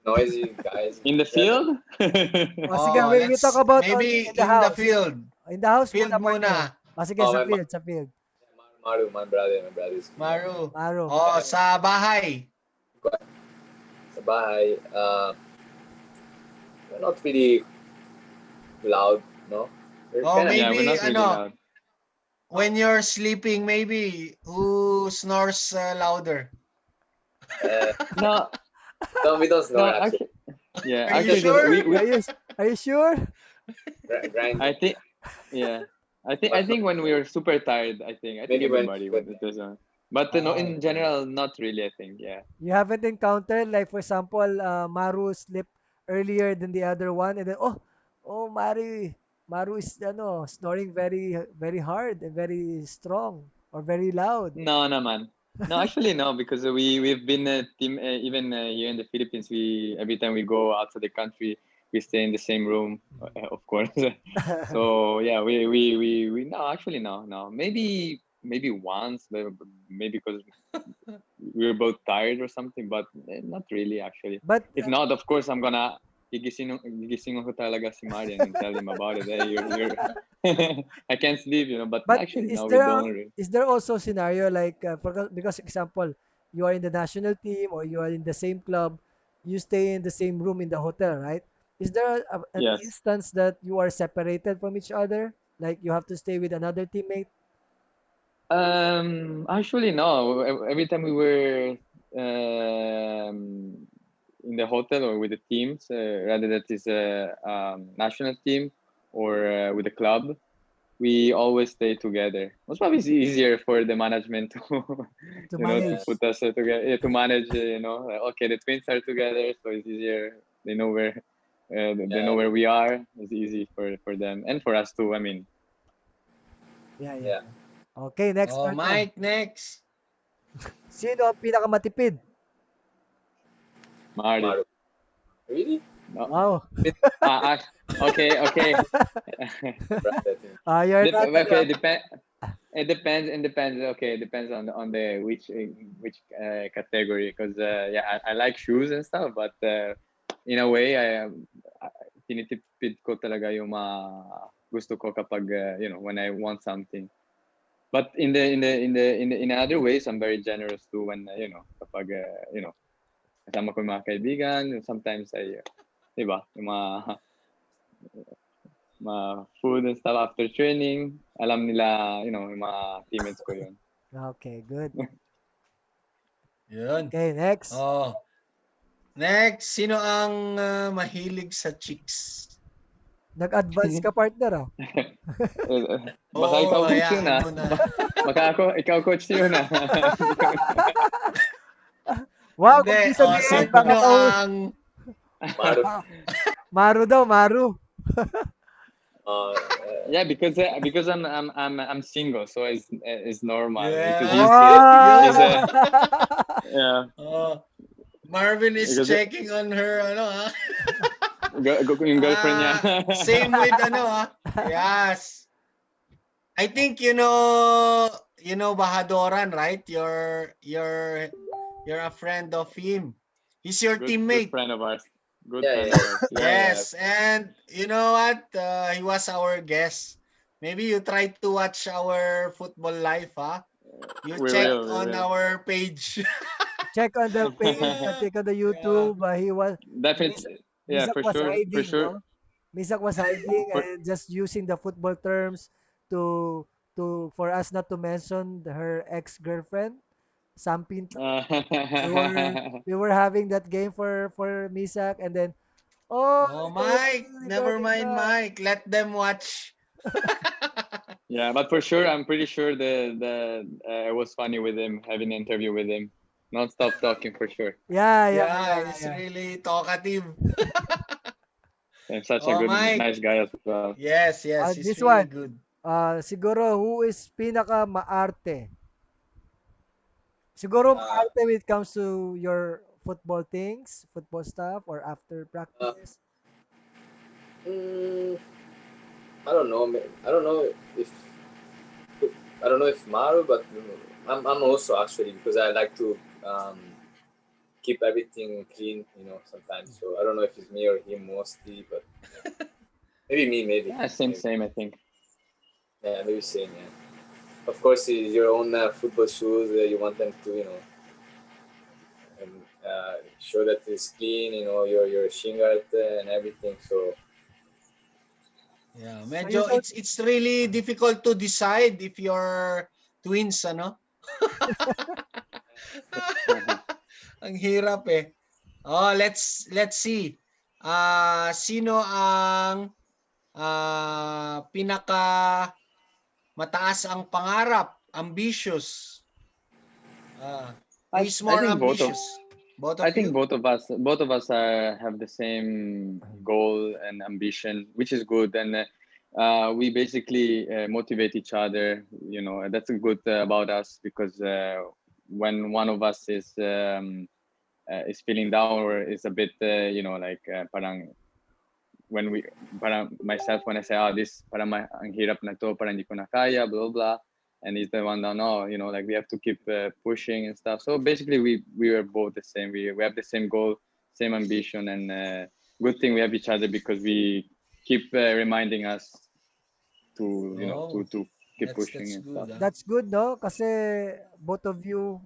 Noisy guys. In the Yeah, field? O, sige, Oh, we talk let's about on maybe in the in the house. field. In the house Field muna, partner. muna. O, sige, oh, sa my field, sa field. Maru, my brother is Maru. Maro. Oh, sa bahay. sa bahay. We're not really loud, no. We're Oh, kind of Yeah, we're maybe not really loud. when you're sleeping, maybe who snores louder? uh, No, no, we don't snore no, actually. actually, yeah, Are you actually, Just sure? Are you, are you sure? grinding. I think, yeah, I But think when we are super tired, I think maybe everybody when would does not. But no, in Okay. general, not really. I think, yeah. You haven't encountered, like, for example, Maru slept earlier than the other one, and then, Maru is, snoring very, very hard and very strong or very loud. No, no, man. No, actually, no, because we've been a team even here in the Philippines. We every time we go outside the country, we stay in the same room, of course. So yeah, we no, actually no. Maybe once, but maybe because we were both tired or something, but not really actually. But If not, of course, I'm gonna gigising ko talaga si Marian and tell him about it. Hey, you're I can't sleep, But But actually, no, we don't really. is there also a scenario like, because example, you are in the national team or you are in the same club, you stay in the same room in the hotel, right? Is there an Yes. instance that you are separated from each other, like you have to stay with another teammate? Actually, no. Every time we were um, in the hotel or with the teams, rather that is a national team or with the club, we always stay together. Most probably it's easier for the management to, To to manage? put us together, to manage. Like, okay, the twins are together, so it's easier. They know yeah, where we are. It's easy for them and for us too. I mean, Yeah, yeah, yeah. yeah. Okay, next Oh, turn na. Mike, next. Sino ang pinakamatipid? Mario. Maru. Really? No. Wow. Ah, okay, okay. Surprised, I think. You're not Okay, ano, depend. It depends. It depends. Okay, it depends on the which category. Because yeah, I like shoes and stuff, but in a way, tinitipid ko talaga yung mga gusto ko kapag when I want something. But in other ways, I'm very generous too when kapag kasama ko yung mga kaibigan. Sometimes I, di ba, yung mga food and stuff after training. Alam nila, yung mga teammates ko yun. Okay, good. Yun. Okay, next. Oh, next. Sino ang mahilig sa chicks? Nag-advance ka, partner, ah. Baka ikaw Oo, coach yun hayaan ah. mo na. Baka ikaw coach yun ah. Wow, Hindi. kung di Oh, sabihin, baka sino ang... Maru. Maru daw, Maru. Uh, Yeah, because I'm single, so it's normal because Yes. Wow! he's Yun. yeah, Oh, Marvin is because checking on her, ano ha? yung girlfriend niya. Same with ano ha? Yes. I think you know Bahadoran, right? You're a friend of him. He's your Good teammate. friend of ours. Good yeah, friend yeah, of ours. Yeah. yeah. Yes, and you know what? He was our guest. Maybe you try to watch our football live, huh? You We check will, we on will. our page. Check on the page, check on the Yeah. YouTube. He was Mis- Definitely. Yeah, Misak for was sure, for hiding, sure. no? Misak was hiding For, and just using the football terms to for us not to mention her ex-girlfriend, Sam Pinto. We were we were having that game for Misak, and then Oh, ito Mike. Never regarding mind, that. Mike. Let them watch. yeah, but for sure, I'm pretty sure it was funny with him having an interview with him, non-stop talking for sure. Yeah, yeah, Yeah, yeah, he's yeah. really talkative. And such a Oh, good, Mike. nice guy as well. Yes, yes, he's This really one, good. siguro who is pinaka maarte? Siguro Uh, maarte when it comes to your football things, football stuff, or after uh, practice. mm, I don't know. I don't know if Maru, but I'm also actually because I like to keep everything clean. Sometimes. So I don't know if it's me or him mostly, but maybe me. Maybe. Yeah, same, Maybe. same. I think. Yeah, maybe same. Yeah. Of course, it's your own football shoes. You want them to, and show that it's clean. Your shin guard and everything. So Yeah, So you medyo don't it's really difficult to decide if you're twins, ano? Ang hirap eh. Oh, let's see. Sino ang pinaka mataas ang pangarap, ambitious? Who I is I more think both of ambitious? Both I of think you? both of us have the same goal and ambition, which is good, and we basically motivate each other. And that's good about us because when one of us is feeling down or is a bit, like parang when we parang myself when I say this parang ang hirap na to parang hindi ko na kaya blah blah blah, and he's the one that no like we have to keep pushing and stuff. So basically we are both the same. We have the same goal, same ambition, and good thing we have each other because we keep reminding us to Oh, to keep that's pushing and good, stuff. ah. That's good, no? Kasi both of you,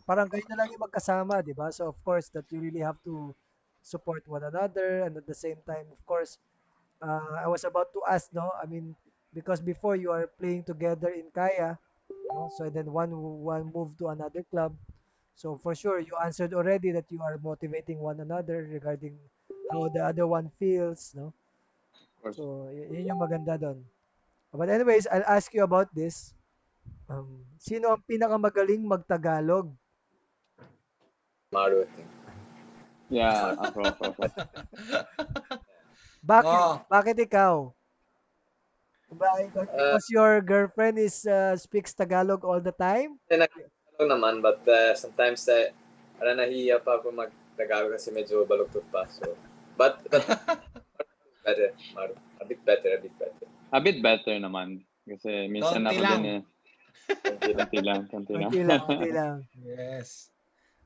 parang kayo na lang yung magkasama, di ba? So, of course, that you really have to support one another. And at the same time, of course, I was about to ask, no? I mean, because before you are playing together in Kaya, no? So, then one moved to another club. So, for sure, you answered already that you are motivating one another regarding how the other one feels, no? Of course. So, yun yung maganda doon. But anyways, I'll ask you about this. Sino ang pinakamagaling magtagalog? Maru, I think. Yeah, ako. Bakit? Oh, Bakit ikaw? Uh, Because your girlfriend is speaks Tagalog all the time? Nagtagalog naman, but sometimes parang nahihiya pa ako mag-Tagalog kasi medyo baluktot pa. So, but better, a bit better, a bit better. A bit better naman. Kasi minsan Konti ako din lang. eh. Konti lang. Konti lang, konti lang. Konti lang, konti lang. Yes.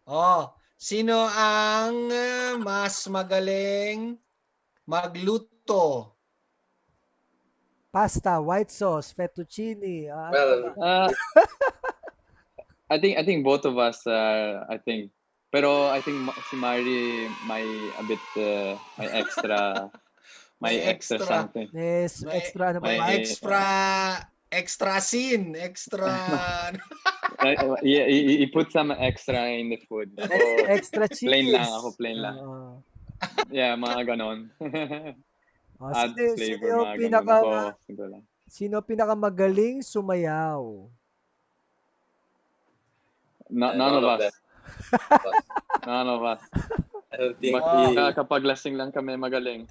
Oh, sino ang mas magaling magluto? Pasta, white sauce, fettuccine, ano pa ba? Well, Uh, I think both of us I think pero I think si Mari may a bit May may extra extra. something. Yes, May extra ano pa may ba? May extra scene, extra yeah, he put some extra in the food. Ako Extra plain lang, ako cheese. plain lang. Oo. Yeah, mga ganon. Oh, Add sino flavor, yung mga ganon. Ako, siguro lang. sino pinakamagaling sumayaw? None none of of us. them. But None of us. I don't think Wow. we. Kapag lasing lang kami magaling.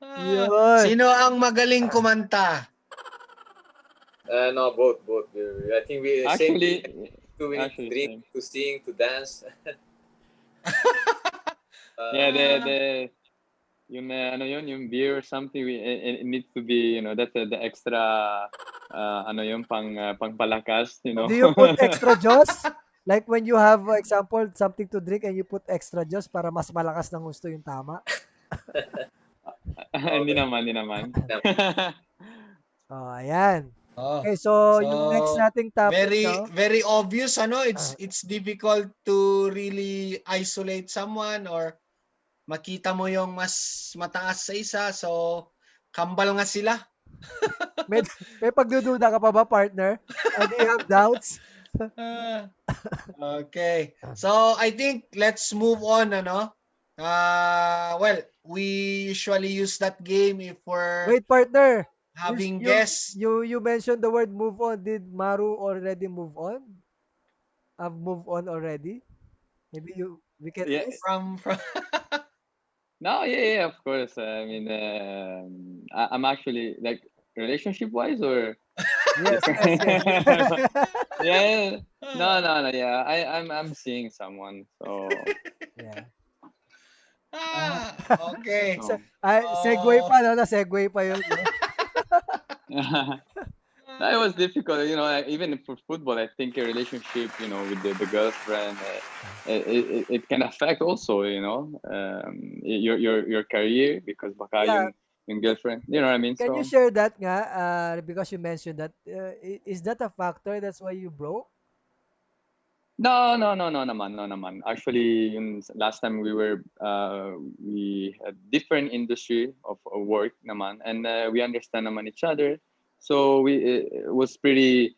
Yun. Sino ang magaling kumanta? No, both, both. I think we same thing. Actually, We need to actually drink, same. to sing, to dance. Yeah, Uh, yung ano yun, yung beer or something, it needs to be, that's the extra, ano yun, pangpalakas, Do you put extra juice? Like when you have, example, something to drink and you put extra juice para mas malakas ng gusto yung tama? Hindi okay. naman, hindi naman. Oh, ayan. Oh. Okay, so So yung next nating topic, very no? very obvious ano, it's difficult to really isolate someone or makita mo yung mas mataas sa isa. So kambal nga sila. May, may pagdududa ka pa ba, partner? Do you have doubts? Ah, okay. So I think let's move on ano. Well, we usually use that game if we're Wait, partner. having You, guests you mentioned the word move on. Did Maru already move on? Have moved on already? Maybe we can Yeah, ask. from no, yeah, of course. I mean, I'm actually like relationship wise or Yes, yes, different. yes. Yeah, no, yeah. I'm seeing someone, so Yeah. okay. So, so. segue So pa, no? Na-segue pa yun, no? No, it was difficult, like, even for football. I think a relationship, with the girlfriend, it can affect also, your career because baka Yeah. yung girlfriend, you know what I mean? Can you So share that nga? Because you mentioned that. Is that a factor? That's why you broke? no naman, no naman. Actually, yung last time we had different industry of work naman, and we understand naman each other. So it was pretty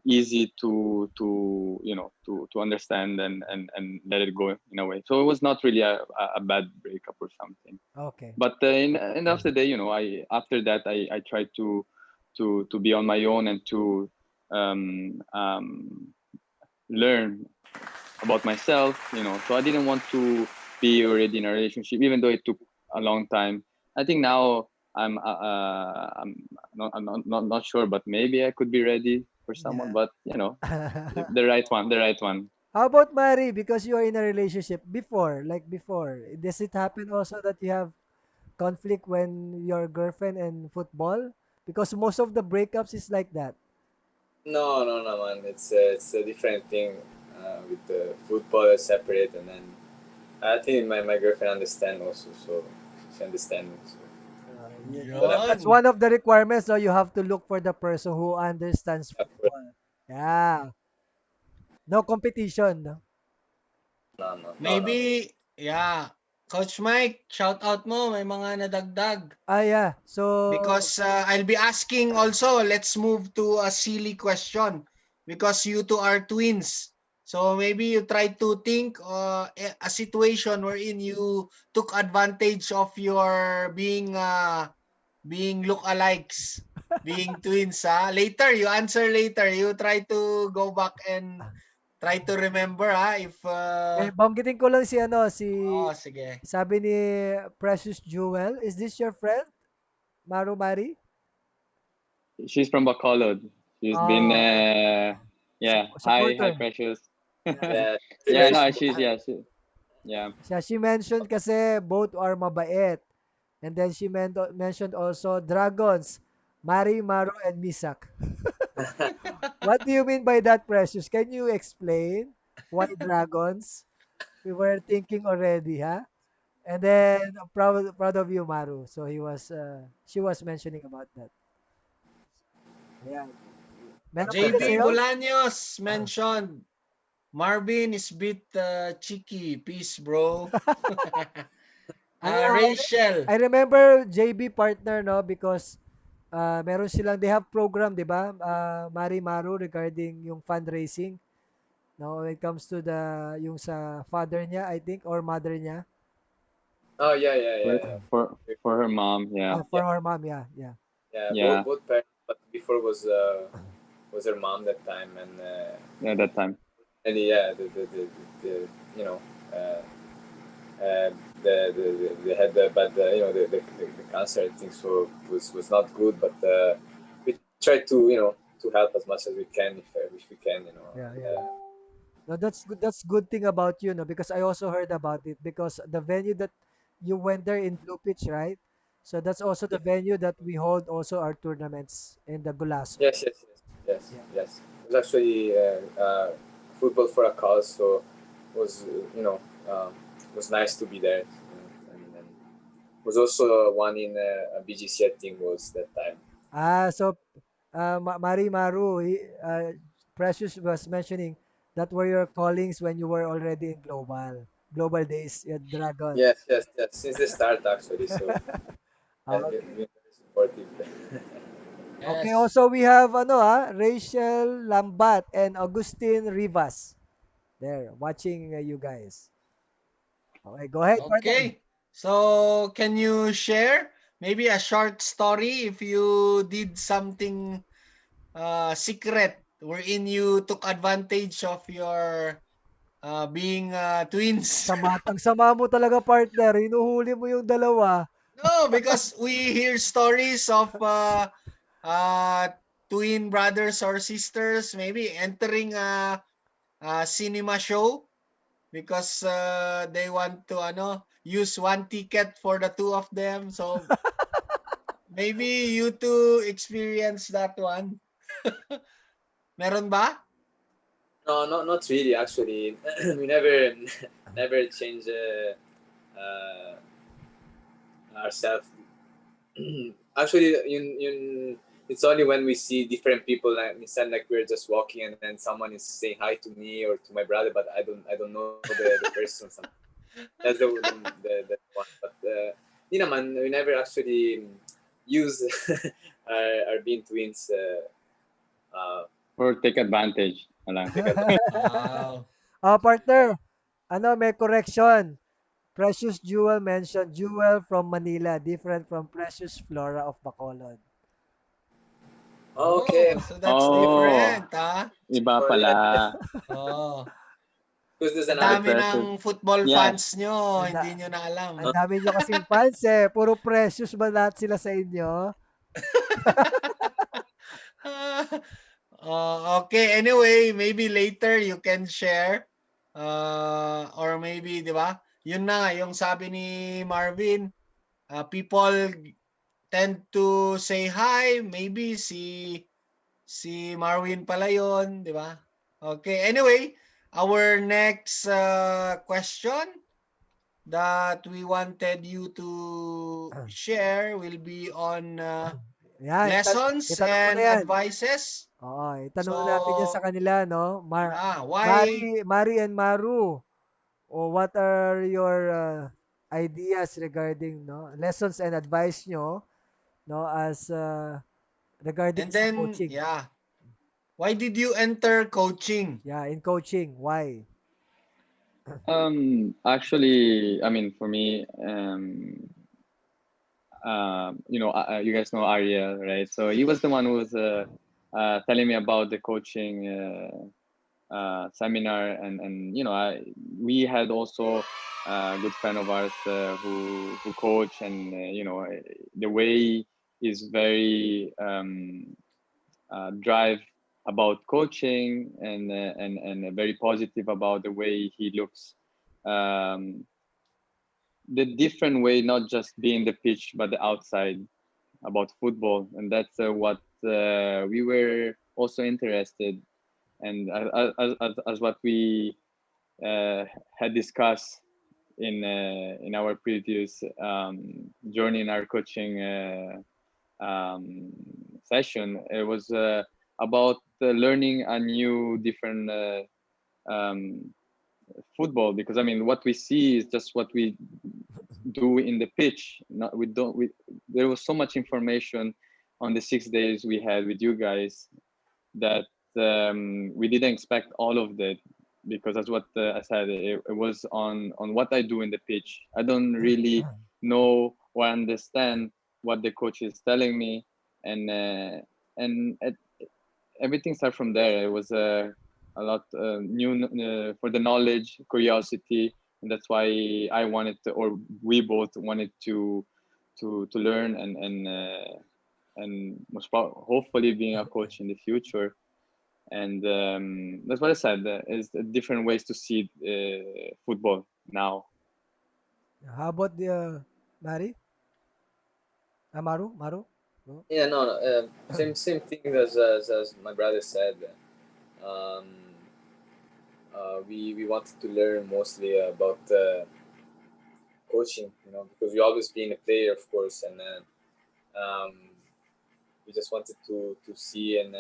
easy to understand and let it go in a way. So it was not really a bad breakup or something. Okay. But in the end of the day, I after that I tried to be on my own and to um, um, learn about myself, so I didn't want to be already in a relationship even though it took a long time. I think now I'm not sure, but maybe I could be ready for someone, Yeah. but the right one. How about Mary? Because you are in a relationship before, like before. Does it happen also that you have conflict when your girlfriend and football? Because most of the breakups is like that. No, man. It's a different thing. With the football is separate, and then I think my girlfriend understand also, so she understand me. So Yeah, that's yun. one of the requirements. So you have to look for the person who understands of course, football. Yeah. No competition. No? no. Maybe yeah. Coach Mike, shout out mo, may mga nadagdag. Yeah. So, Because I'll be asking also, let's move to a silly question. Because you two are twins. So maybe you try to think a situation wherein you took advantage of your being look-alikes, being twins. Later, you answer later. You try to go back and try to remember if banggitin ko lang si ano, si sige. sabi ni Precious Jewel, is this your friend? Maru Mari? She's from Bacolod. She's been Oh, yeah, hi supporter. Precious. Yeah. Yeah, Yeah, very no, small. she's yeah, yeah. She mentioned kasi both are mabait. And then she mentioned also dragons, Mari, Maru, and Misak. What do you mean by that, Precious? Can you explain why dragons? We were thinking already, huh? And then proud of you, Maru. So she was mentioning about that. Ayan. Meron pa ba JB sa'yo? Bolaños mentioned, Marvin is bit cheeky. Peace, bro. Ah, Rachel. I remember JB partner, no, because meron silang, they have program, di ba? Mari Maru regarding yung fundraising. No, when it comes to yung sa father niya, I think, or mother niya. Oh yeah, yeah, For yeah, yeah. for for her mom, yeah, For Yeah, her mom, yeah, yeah. yeah. yeah, Both parents, but before was her mom that time, yeah. That time. and yeah, the you know. Uh, and they had the but the cancer I think so was not good, but we try to to help as much as we can if we can, Yeah, and yeah. No, that's good. That's good thing about you, no, because I also heard about it because the venue that you went there in Blue Pitch, right? So that's also the yeah, venue that we hold also our tournaments in the Gulaso. yes, yes, yes, yes, Yeah. yes. It was actually football for a cause, so it was was nice to be there, and was also one in a BGC I think was that time. So Mari Maru, Precious was mentioning that were your callings when you were already in global days, Dragon. Yes, yes, yes. Since the start actually, so Okay. been very supportive. Okay, Yes. also we have Rachel Lambat and Augustine Rivas there watching you guys. Okay, go ahead, partner. Okay. So, can you share maybe a short story if you did something secret wherein you took advantage of your being twins? Sama mo talaga, partner. Hinuhuli mo yung dalawa. No, because we hear stories of uh, twin brothers or sisters maybe entering a cinema show because they want to use one ticket for the two of them. So maybe you two experience that one. Meron ba? No, not really. Actually, we never never change ourselves. Actually, it's only when we see different people, like instead, like we're just walking and then someone is saying hi to me or to my brother, but I don't know the person. That's the one. But man, we never actually use our being twins. Or take advantage. Wala. Take advantage. Wow. Partner, may correction. Precious Jewel mentioned Jewel from Manila, different from Precious Flora of Bacolod. Okay, Oh, so that's Oh, different, ah. iba well, pala. yeah, Oh. because there's Ang another. The dami precious. ng football Yeah. fans nyo, Ang, hindi nyo na alam. ang dami nyo kasing fans eh. Puro Precious ba lahat sila sa inyo? Okay, anyway, maybe later you can share. Or maybe, di ba? Yun na nga, yung sabi ni Marvin, people tend to say hi. Maybe si Marvin pala yun, di ba? Okay, anyway, our next question that we wanted you to share will be on Yan, lessons itanong mo na and yan. advices. Oo, So, itanong natin yan sa kanila, no? why Mari and Maru, what are your ideas regarding lessons and advice nyo as regarding and sa then coaching? why did you enter coaching? Yeah, in coaching, why? Actually, I mean, for me, you guys know Ariel, right? So he was the one who was telling me about the coaching seminar, and we had also a good friend of ours who coach, and the way is very drive about coaching, and very positive about the way he looks, um, the different way, not just being the pitch but the outside about football, and that's what we were also interested, and as what we uh, had discussed in our previous journey in our coaching session. It was about learning a new different um, football, because I mean what we see is just what we do in the pitch. Not we don't we There was so much information on the 6 days we had with you guys that we didn't expect all of that, because that's what I said. It was on what I do in the pitch. I don't really know or understand what the coach is telling me, and everything started from there. It was a lot new for the knowledge, curiosity, and that's why I wanted to, or we both wanted to learn, and hopefully being a coach in the future. And that's what I said. Is different ways to see football now. How about the Mari? Maru? No? Yeah, no, no, same thing as my brother said. Um, we wanted to learn mostly about coaching, because we always been a player, of course, and um, we just wanted to see and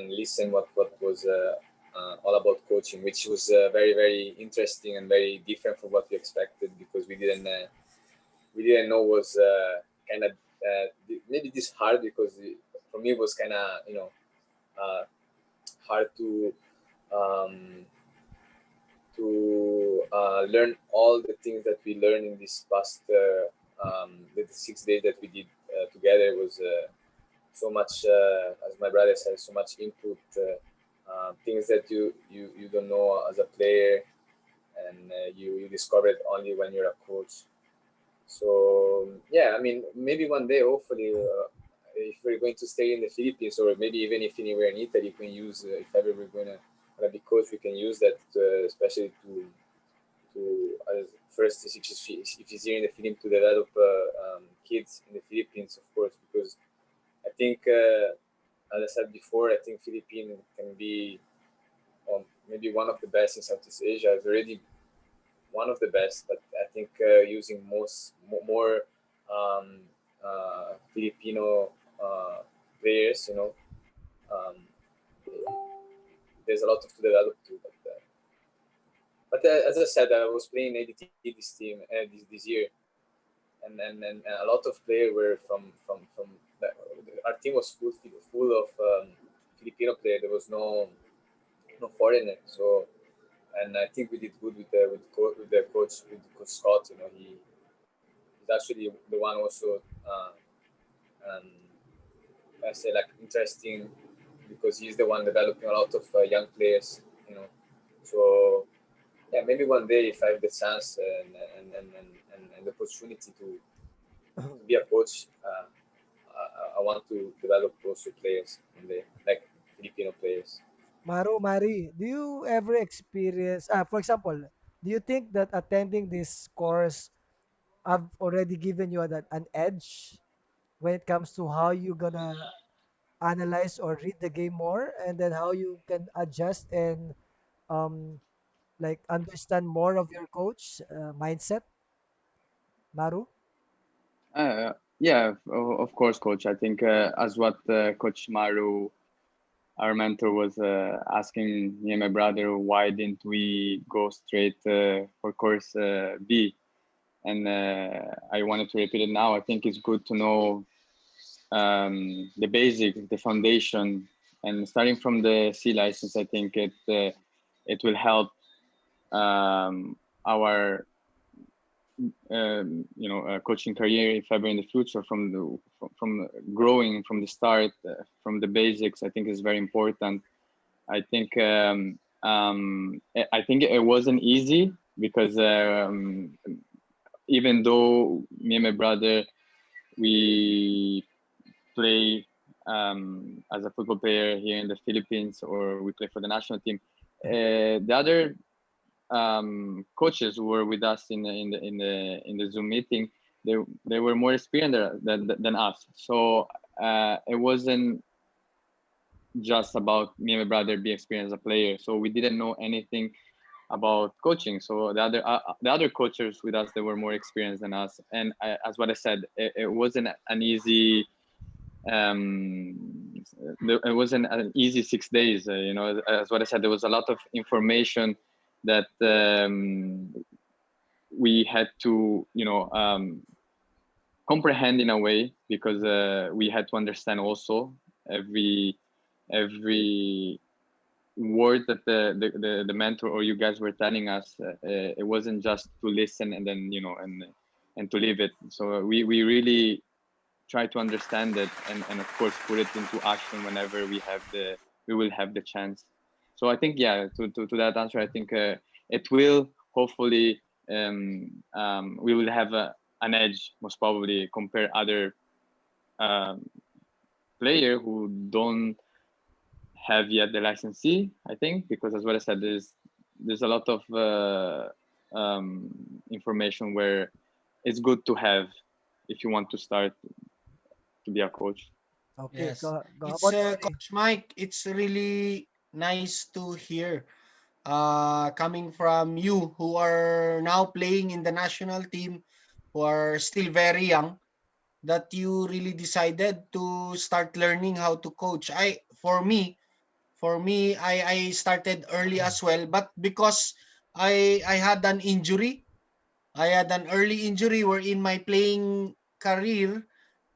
listen what was all about coaching, which was very very interesting and very different from what we expected, because we didn't know was kind of maybe this hard, because for me it was kind of uh, hard um, to learn all the things that we learned in this past the 6 days that we did together. Was so much, as my brother said, so much input, things that you don't know as a player, and you discover it only when you're a coach. So yeah, I mean, maybe one day, hopefully, if we're going to stay in the Philippines, or maybe even if anywhere in Italy, we can use, if ever we're gonna be coach, we can use that, especially to as first, if it's here in the Philippines, to develop kids in the Philippines, of course, because I think, as I said before, I think Philippines can be, maybe one of the best in Southeast Asia. It's already one of the best, but I think using more um, Filipino players, um, there's a lot to develop too. But as I said, I was playing ADT this team this year, and a lot of players were from our team was full of Filipino players. There was no foreigner, so. And I think we did good with the coach Scott. He's actually the one also. Um, I say, like, interesting, because he's the one developing a lot of young players. So yeah, maybe one day, if I have the chance and the opportunity to be a coach, I want to develop also players in the like Filipino players. Mari, do you ever experience, for example, do you think that attending this course have already given you an edge when it comes to how you gonna analyze or read the game more, and then how you can adjust and um like understand more of your coach mindset, Maru? Yeah, of course, coach. I think as what Coach Maru, our mentor, was asking me and my brother, why didn't we go straight for course B? And I wanted to repeat it now. I think it's good to know the basics, the foundation, and starting from the C license. I think it will help our coaching career, if ever in the future, from growing from the start, from the basics. I think is very important. I think I think it wasn't easy, because even though me and my brother we play as a football player here in the Philippines, or we play for the national team. The other coaches who were with us in the Zoom meeting, they were more experienced than us. So it wasn't just about me and my brother being experienced as a player. So we didn't know anything about coaching. So the other coaches with us, they were more experienced than us. And as what I said, it wasn't an easy it wasn't an easy 6 days. As what I said, there was a lot of information that we had to comprehend in a way, because we had to understand also every word that the mentor or you guys were telling us. It wasn't just to listen and then and to leave it. So we really try to understand it, and of course put it into action whenever we will have the chance. So I think, yeah, to that answer, I think it will hopefully we will have an edge, most probably, compare other um, player who don't have yet the licensee. I think, because as well as I said, there's a lot of information where it's good to have if you want to start to be a coach. Okay, Yes. how It's about Tony? Coach Mike, it's really nice to hear coming from you who are now playing in the national team, who are still very young, that you really decided to start learning how to coach. I started early as well, but because I had an injury, I had an early injury wherein my playing career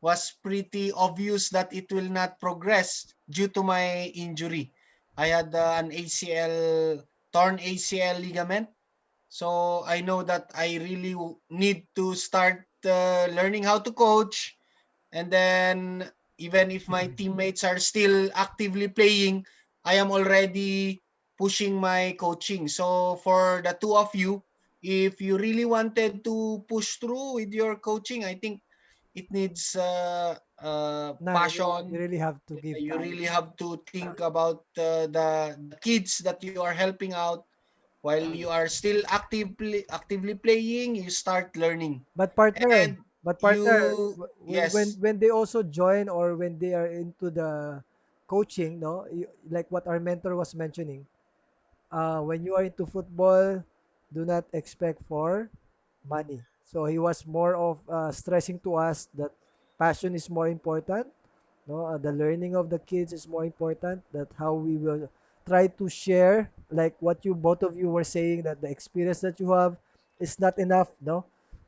was pretty obvious that it will not progress due to my injury. I had an ACL, torn ACL ligament. So I know that I really need to start learning how to coach. And then even if my teammates are still actively playing, I am already pushing my coaching. So for the two of you, if you really wanted to push through with your coaching, I think it needs No, you passion. really have to give You time. really have to think about the kids that you are helping out while you are still actively playing. You start learning, But partner, and but partner, you yes. when they also join, or when they are into the coaching, no, like what our mentor was mentioning, when you are into football, do not expect for money. So he was more of stressing to us that passion is more important. No, the learning of the kids is more important. That how we will try to share, like what you both of you were saying, that the experience that you have is not enough, no,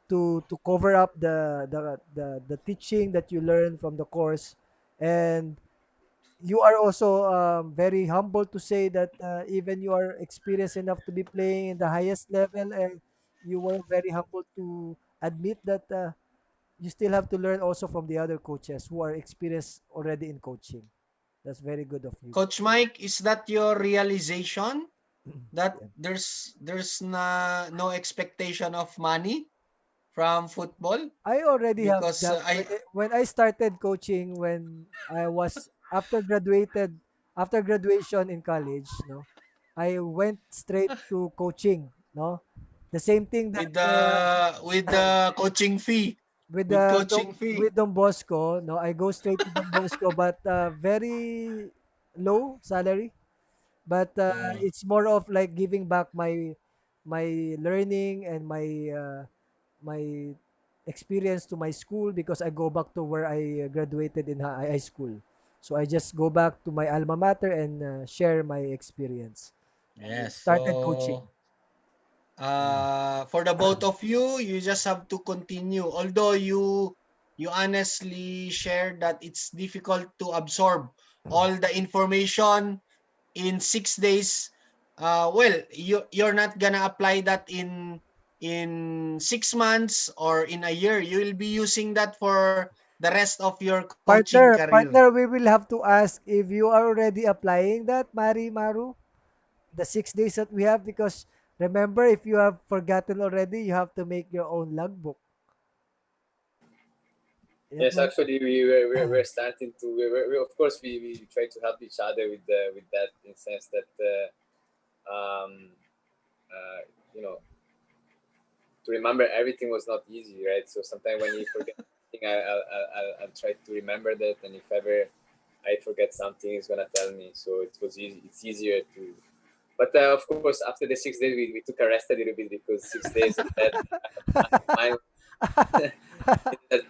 to cover up the teaching that you learn from the course. And you are also very humble to say that even you are experienced enough to be playing in the highest level, and you were very humble to admit that you still have to learn also from the other coaches who are experienced already in coaching. That's very good of you. Coach Mike, is that your realization that Yeah. there's no expectation of money from football? I already have Because that when I started coaching, when I was after graduation in college, no, I went straight to coaching, no. The same thing that with the coaching fee, with with the coaching fee. with Don Bosco, no, I go straight to Don Bosco, but very low salary. But Uh, it's more of like giving back my learning and my experience to my school, because I go back to where I graduated in high school. So I just go back to my alma mater and share my experience. I yes. started coaching. So for the both of you, you just have to continue. Although you honestly share that it's difficult to absorb all the information in 6 days. Well, you're not gonna apply that in 6 months or in a year. You will be using that for the rest of your coaching career. Partner, we will have to ask if you are already applying that, Maru, the 6 days that we have, because remember, if you have forgotten already, you have to make your own logbook. It Yes, was actually, we're starting to. Of course, we try to help each other with that, in the sense that um, uh, you know, to remember everything was not easy, right? So sometimes when you forget something, I'll try to remember that, and if ever I forget something, he's gonna tell me. So it was easy. It's easier to. But of course, after the 6 days, we took a rest a little bit, because 6 days of that, my mind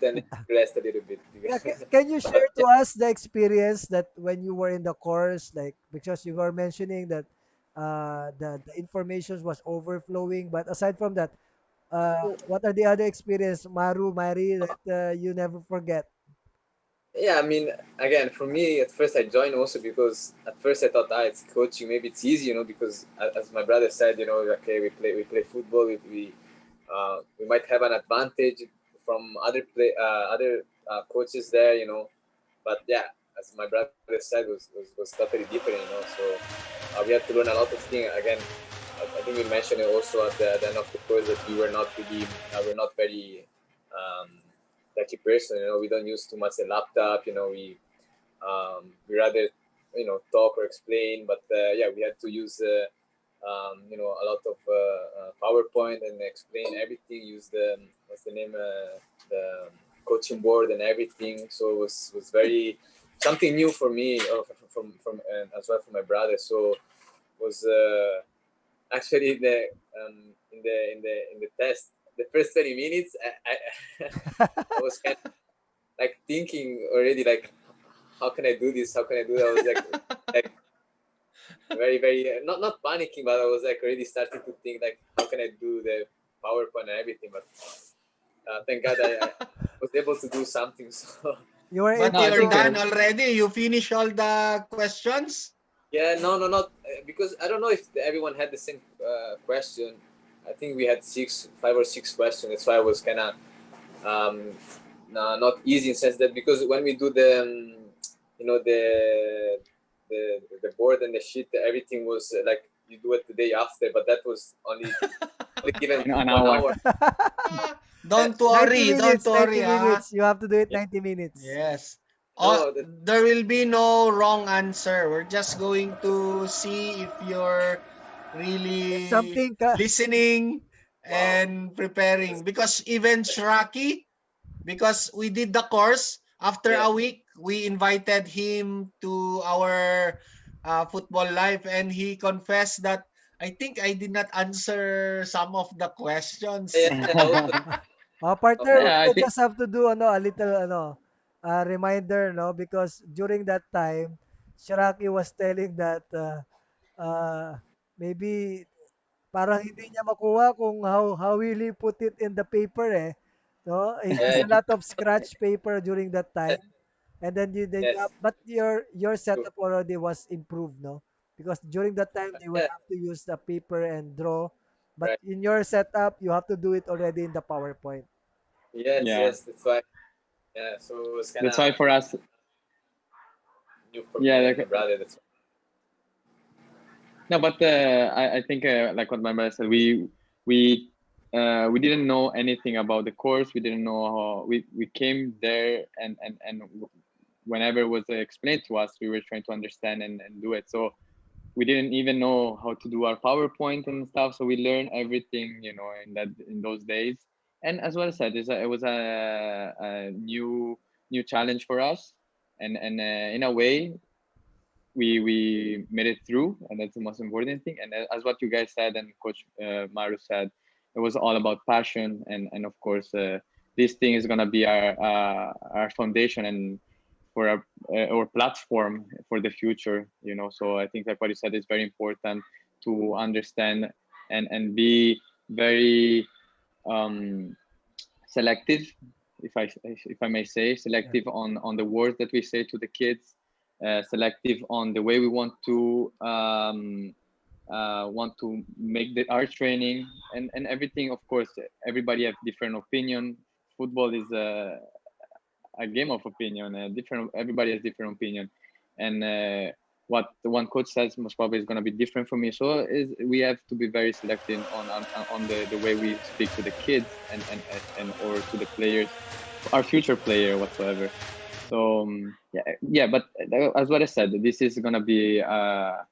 then rest a little bit. Yeah, can you share But to yeah, us the experience that when you were in the course, like because you were mentioning that the information was overflowing, but aside from that, what are the other experience, Maru, Mari, that you never forget? yeah, I mean, again, for me, at first I joined also because at first I thought, it's coaching, maybe it's easy, because as my brother said, okay, we play football, we might have an advantage from other coaches there, but yeah, as my brother said, was totally different, so we had to learn a lot of things. Again, I think we mentioned it also at the end of the course, that we're not very um, techy person. We don't use too much the laptop. We rather talk or explain. But yeah, we had to use a lot of PowerPoint and explain everything. Use the what's the name, the coaching board and everything. So it was very something new for me, or from as well for my brother. So was actually in the test, the first 20 minutes, I was kind of like thinking already, like, how can I do this? How can I do that? I was like very very not panicking, but I was like already starting to think, like, how can I do the PowerPoint and everything. But thank God I was able to do something. So You were But No, able I you're think to. done already? You finish all the questions? yeah, no, no, not because I don't know if everyone had the same question. I think we had 5 or 6 questions. That's why I was kind of um, no, not easy, in sense that, because when we do you know the board and the sheet, everything was like you do it the day after, but that was only given in an one hour. hour. Ah, Uh, don't 90 worry, don't minutes, worry, 90 ah. minutes. You have to do it yeah, 90 minutes. Yes. no, that There will be no wrong answer. We're just going to see if you're If really something, listening wow. and preparing. Because even Shraki, because we did the course, after Yeah, a week, we invited him to our football life, and he confessed that I think I did not answer some of the questions. yeah, also, of partner, we course, Yeah, I will think just have to do a little reminder, no, because during that time, Shiraki was telling that uh, maybe parang hindi niya makuha kung how will he put it in the paper, eh. No, he has yeah, a lot of scratch paper during that time. And then you yes, have, but your true. setup already was improved, no? Because during that time they will Yeah, have to use the paper and draw, but right. in your setup you have to do it already in the PowerPoint. Yes, yeah. yes, that's why. Yeah, so it was kind That's why of for us, new for yeah, me and my like, brother. That's no, but I think like what my brother said, we didn't know anything about the course. We didn't know how we came there, and whenever it was explained to us, we were trying to understand and do it. So we didn't even know how to do our PowerPoint and stuff. So we learned everything, in those days. And as well as said, it was a new challenge for us, and in a way, we made it through, and that's the most important thing. And as what you guys said, and Coach Maru said, it was all about passion, and of course, this thing is gonna be our foundation, and for our platform for the future. So I think like what you said is very important to understand, and be very um, selective, if I may say, Yeah. selective on the words that we say to the kids, selective on the way we want to make our training, and everything. Of course, everybody have different opinion. Football is a game of opinion. Different. Everybody has different opinion, and what the one coach says most probably is going to be different for me. So we have to be very selective on the way we speak to the kids, and or to the players. our future player whatsoever. So yeah. But as what I said, this is gonna be um,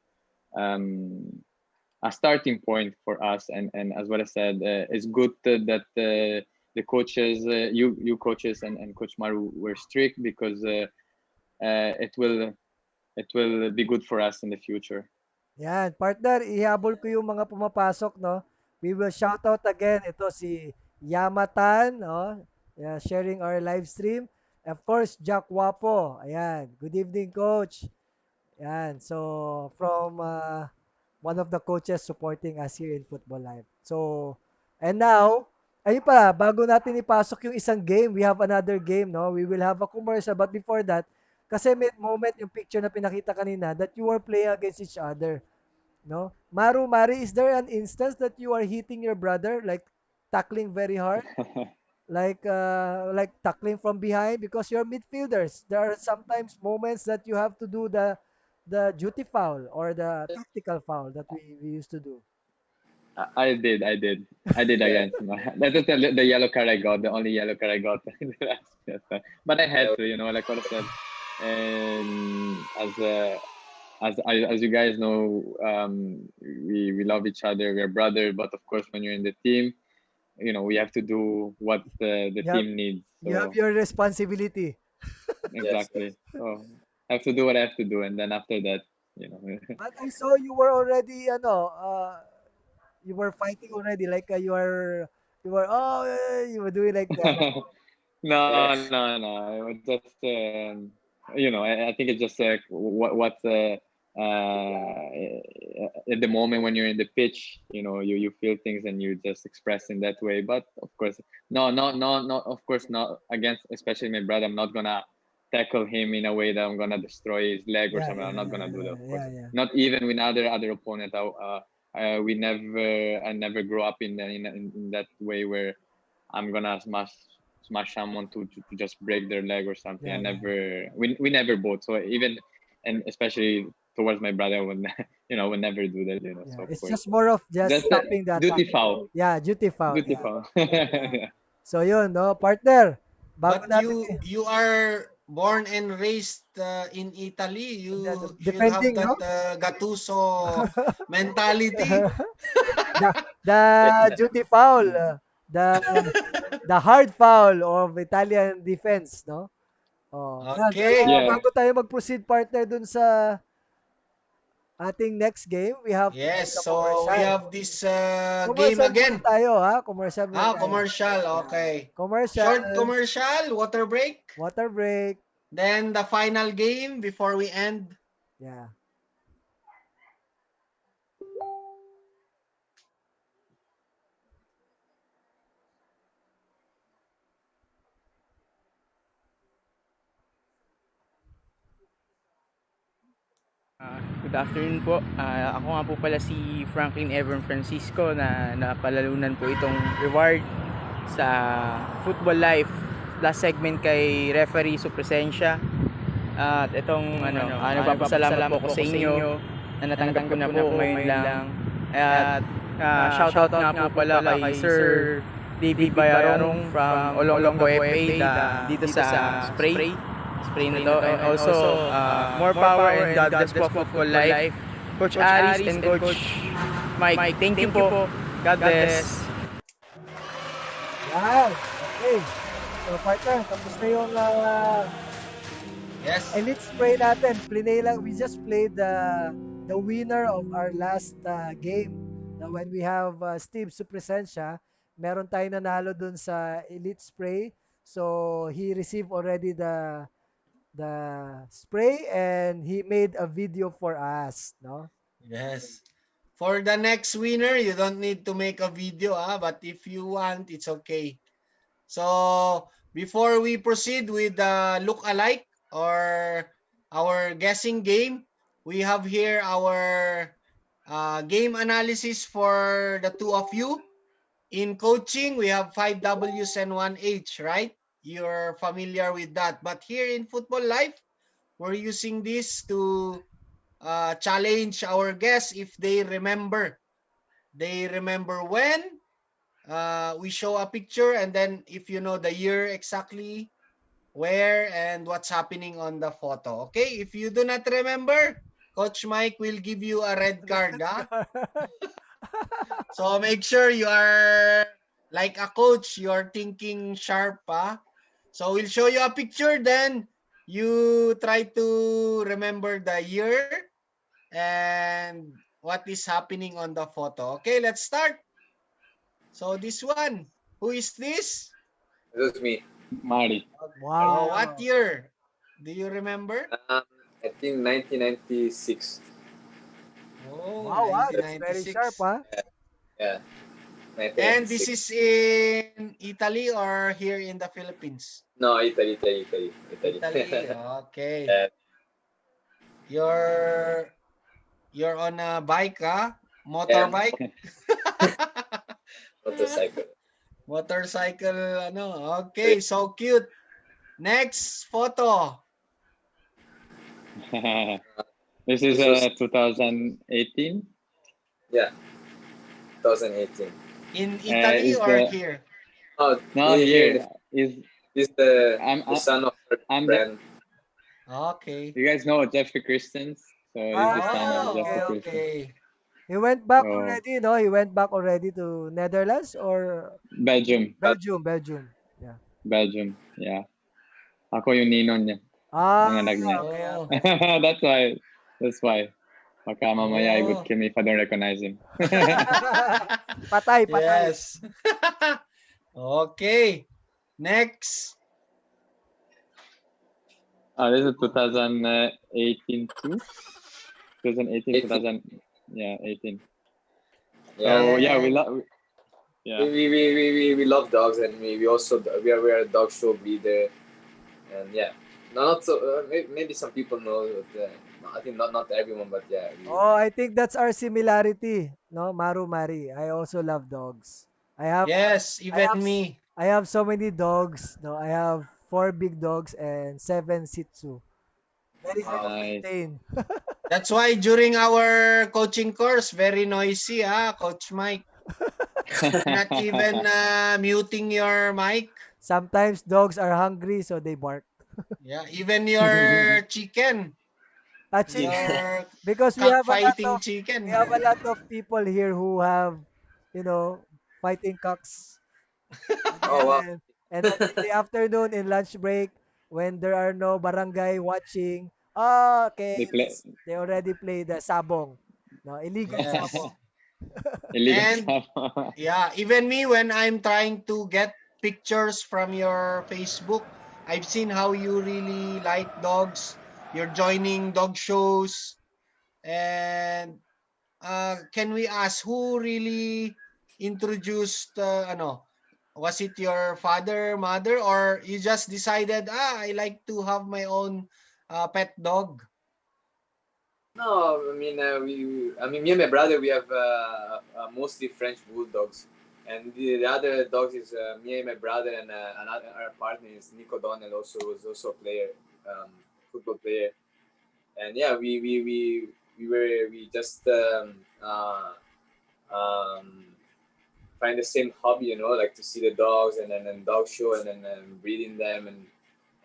a starting point for us, and as what I said, it's good that the coaches, you coaches and Coach Maru were strict because it will be good for us in the future. Yan, partner, ihabol ko yung mga pumapasok, no? We will shout out again. Ito si Yamatan, no? Yeah, sharing our live stream. Of course, Jack Wapo. Ayan. Good evening, coach. Yan. So, from one of the coaches supporting us here in Football Life. So, and now, ayun pa, bago natin ipasok yung isang game, we have another game, no? We will have a commercial. But before that, kasi may moment yung picture na pinakita kanina that you are playing against each other. No? Maru, Mari, is there an instance that you are hitting your brother, like tackling very hard, like tackling from behind because you're midfielders? There are sometimes moments that you have to do the duty foul or the tactical foul that we used to do. I did against my. That is the yellow card I got, the only yellow card I got in the last semester. But I had to, like what I said, and as you guys know, we love each other. We're brothers, but of course, when you're in the team, we have to do what the You have team needs. you have So your responsibility. exactly. So I have to do what I have to do, and then after that, you know. But I saw you were already you were fighting already like you were you were doing like that. No. It was just I think it's just what at the moment when you're in the pitch, you feel things and you just express in that way. But of course, no. Of course, not against, especially my brother. I'm not gonna tackle him in a way that I'm gonna destroy his leg or Yeah, something. I'm yeah, not yeah, gonna do that. yeah, Of course, yeah, yeah. not even with other opponent. I never grew up in that way where I'm gonna smash someone to just break their leg or something. I Yeah, yeah. never we never both. So even, and especially towards my brother, I would would never do that. Yeah, So of it's course, just more of just just that stopping the attack. duty foul, Yeah, duty foul. duty Yeah. foul. Yeah. Yeah. So yun, no, partner. Bago But natin you are born and raised in Italy. You should have defending, that no? Gattuso mentality. The duty foul, the the hard foul of Italian defense, no? Oh, yan. Pero Okay. Yeah. bago tayo mag-proceed partner dun sa ating next game, we have to Yes, take a so we commercial. have this game Commercial muna again. tayo, ha? Commercial muna tayo. Commercial. Yeah. Okay. Commercial, Short commercial, water break. water break. Then the final game before we end. Yeah. Good afternoon po. Ako nga po pala si Franklin Evan Francisco na napalalunan po itong reward sa Football Life. Last segment kay referee Supresensya. At itong nagpapasalamat po ako sa inyo na natanggap ko na po ngayon lang. At shoutout nga po pala kay Sir David Bayarong from Olongapo FA dito sa spray na to. And also, more power and God bless po Football Life. Coach Aris and Coach Mike, thank you po. God bless. Yan. Okay. So, partner, tapos na yung Yes. elite spray natin. Plinay lang. We just played the winner of our last game. Now, when we have Steve Supresensya, meron tayong nanalo dun sa elite spray. So, he received already the spray and he made a video for us, no? Yes. For the next winner, you don't need to make a video, but if you want, it's okay. So, before we proceed with the look-alike or our guessing game, we have here our game analysis for the two of you. In coaching, we have 5 Ws and 1 H, right? You're familiar with that. But here in Football Life, we're using this to challenge our guests if they remember. They remember when we show a picture, and then if you know the year exactly, where and what's happening on the photo. Okay? If you do not remember, Coach Mike will give you a red card. Red Ah? card. So make sure you are like a coach, you are thinking sharp. Ah? So we'll show you a picture, then you try to remember the year and what is happening on the photo. Okay, let's start. So this one, who is this? It was me. Mari. Oh, what Wow. year? Do you remember? Um, I think 1996. Oh, Wow, wow, that's very sharp, 1996. huh? Yeah, And this 1996. is in Italy or here in the Philippines? No, Italy. Italy. Okay. Yeah, You're you're on a bike, huh? yeah, Motorbike? motorcycle. Motorcycle, ano? Okay, so cute. Next photo. This is This was 2018. yeah, 2018. In Italy Is or the here? Oh, no here here is this I'm the son of her I'm the friend. Okay. you guys know Jeffrey Christians, so he's the son of Ah, Oh, okay, Jeffrey Christians. okay. okay. He went back So already, no? He went back already to Netherlands or Belgium, But Belgium, Belgium. Yeah. Belgium, yeah. Ako yung ninong niya, Ah, nanganak niya. okay, Oh, okay. that's why, that's why. Baka mamaya he would oh. kill me if I don't recognize him. Patay, patay. Yes. Okay. Next. This is 2018 too. 2018, 18. 2000, yeah, 18. Yeah, So yeah, And yeah, we love dogs, and we also we are a dog show breeder, and yeah, not so maybe some people know, but I think not everyone, but yeah, Oh, I think that's our similarity, no? Maru Mari. I also love dogs. I have yes, I even have me. I have so many dogs. No, I have four big dogs and seven Shih Tzu. Very hard to wow. nice. maintain. That's why during our coaching course, very noisy, Coach Mike. You're not even muting your mic. Sometimes dogs are hungry, so they bark. Yeah, even your chicken, Chicken. your Because cockfighting we chicken. have a lot of people here who have, you know, fighting cocks. And Oh wow. then in the afternoon in lunch break, when there are no barangay watching, oh, okay, They play they already play the sabong. No, illegal Yes. sabong. illegal And stuff. yeah, even me when I'm trying to get pictures from your Facebook, I've seen how you really like dogs. You're joining dog shows. And can we ask who really introduced was it your father, mother, or you just decided, I like to have my own pet dog? No, I mean me and my brother we have mostly French bulldogs, and the other dogs is me and my brother and another our partner is Nico Donnell, also was also a player, um, football player, and yeah we just um, find the same hobby, like to see the dogs and dog show and then breeding them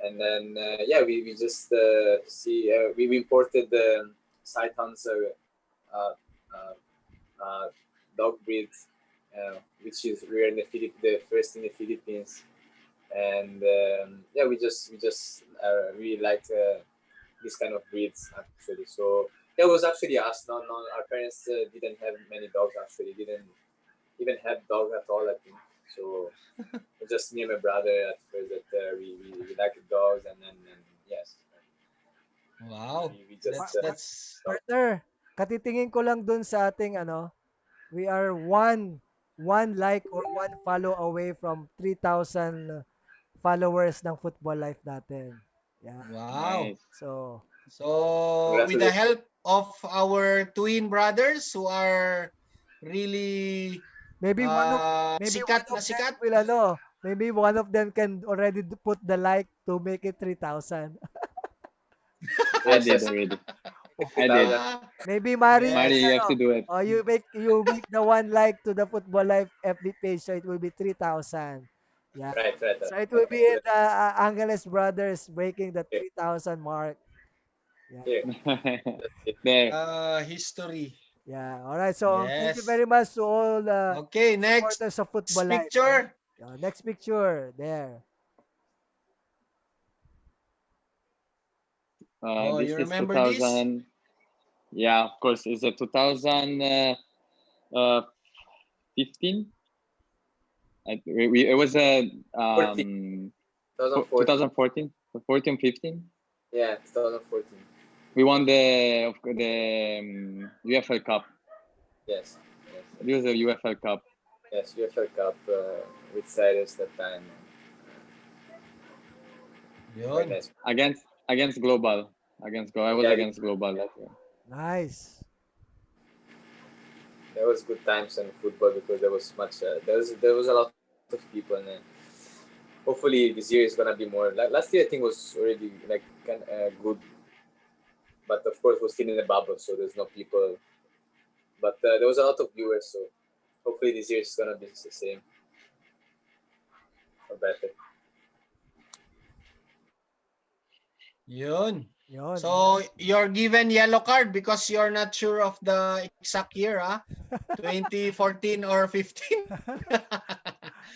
and then yeah we just see we imported the Saitans uh, uh, uh, dog breed, which is rare in the first in the Philippines, and yeah we just really liked this kind of breeds actually. So yeah, it was actually us. No, our parents didn't have many dogs actually. Didn't even have dogs at all. I think so. It's just me and my brother at first that we like dogs, and yes, Wow. we just Pa- pa- That's Partner, katitingin ko lang dun sa ating we are one like or one follow away from 3,000 followers ng Football Life natin. Yeah. wow. Nice. So, So with the congratulations. help of our twin brothers who are really maybe one sikat na of them sikat. will maybe one of them can already put the like to make it 3,000. I Yes, did yes. already. I did. 50,000. Maybe Mari, Mario, Yes. you have to do it. you make the one like to the Football Life FB page, so it will be 3,000. Yeah. Right, right. So it will be Do that the Angeles Brothers breaking the here. 3,000 mark. Yeah. Here. That's it. There. History. Yeah. All right. So thank you Yes. very much to all the Okay, next supporters of Football Life. No? picture. Next picture there. Oh, This you is remember this? 2000. Yeah, of course. It's a 2015. It was a 14. 2014. 2014, 14, 15. Yeah, 2014. We won the UFL Cup. Yes. Yes. It was a UFL Cup. Yes. UFL Cup with Cyrus that time. Very Yun. nice. Against Global. I was Yeah, against Global that year. Nice. there was good times in football because there was much. There was a lot of people, and hopefully this year is gonna be more. Last year I think was already like good, but of course we're still in the bubble, so there's no people. But there was a lot of viewers, so hopefully this year is gonna be the same or better. Yun. Yon. So, you're given yellow card because you're not sure of the exact year, 2014 or 15.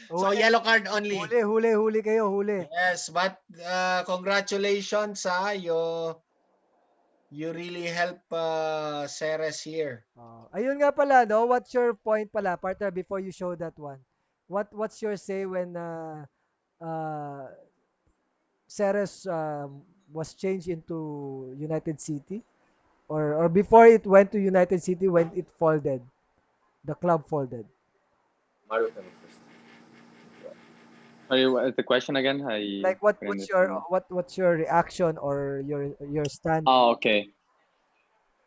So, Huli, yellow card only. huli kayo, huli. Yes, but congratulations, you really help Ceres here. Ayun nga pala, no? What's your point pala, partner, before you show that one? What's your say when uh, Ceres was changed into United City? Or before it went to United City when it folded, the club folded. Mario coming first. Sorry, what is the question again? I Like what couldn't what's your understand. what's your reaction or your stand? Oh, okay.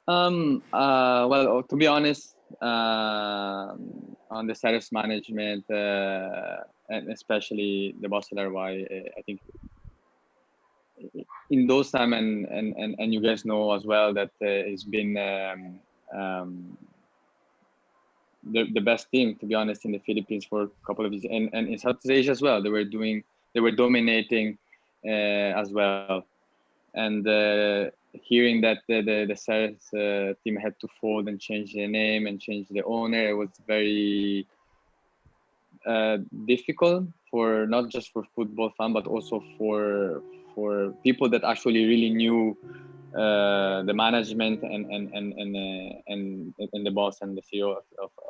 Well, to be honest, on the status management, and especially the boss LRY, I think in those time, and you guys know as well that it's been the best team, to be honest, in the Philippines for a couple of years, and in Southeast Asia as well. They were dominating as well, and hearing that the Sares team had to fold and change the name and change the owner, it was very difficult for not just for football fan but also for people that actually really knew the management and the boss and the CEO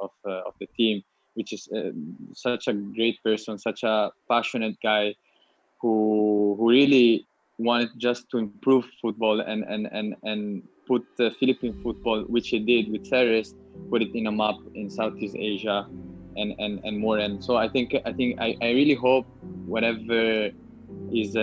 of the team, which is such a great person, such a passionate guy who really wanted just to improve football and put Philippine football, which he did with Ceres, put it in a map in Southeast Asia and more. And so I really hope whatever is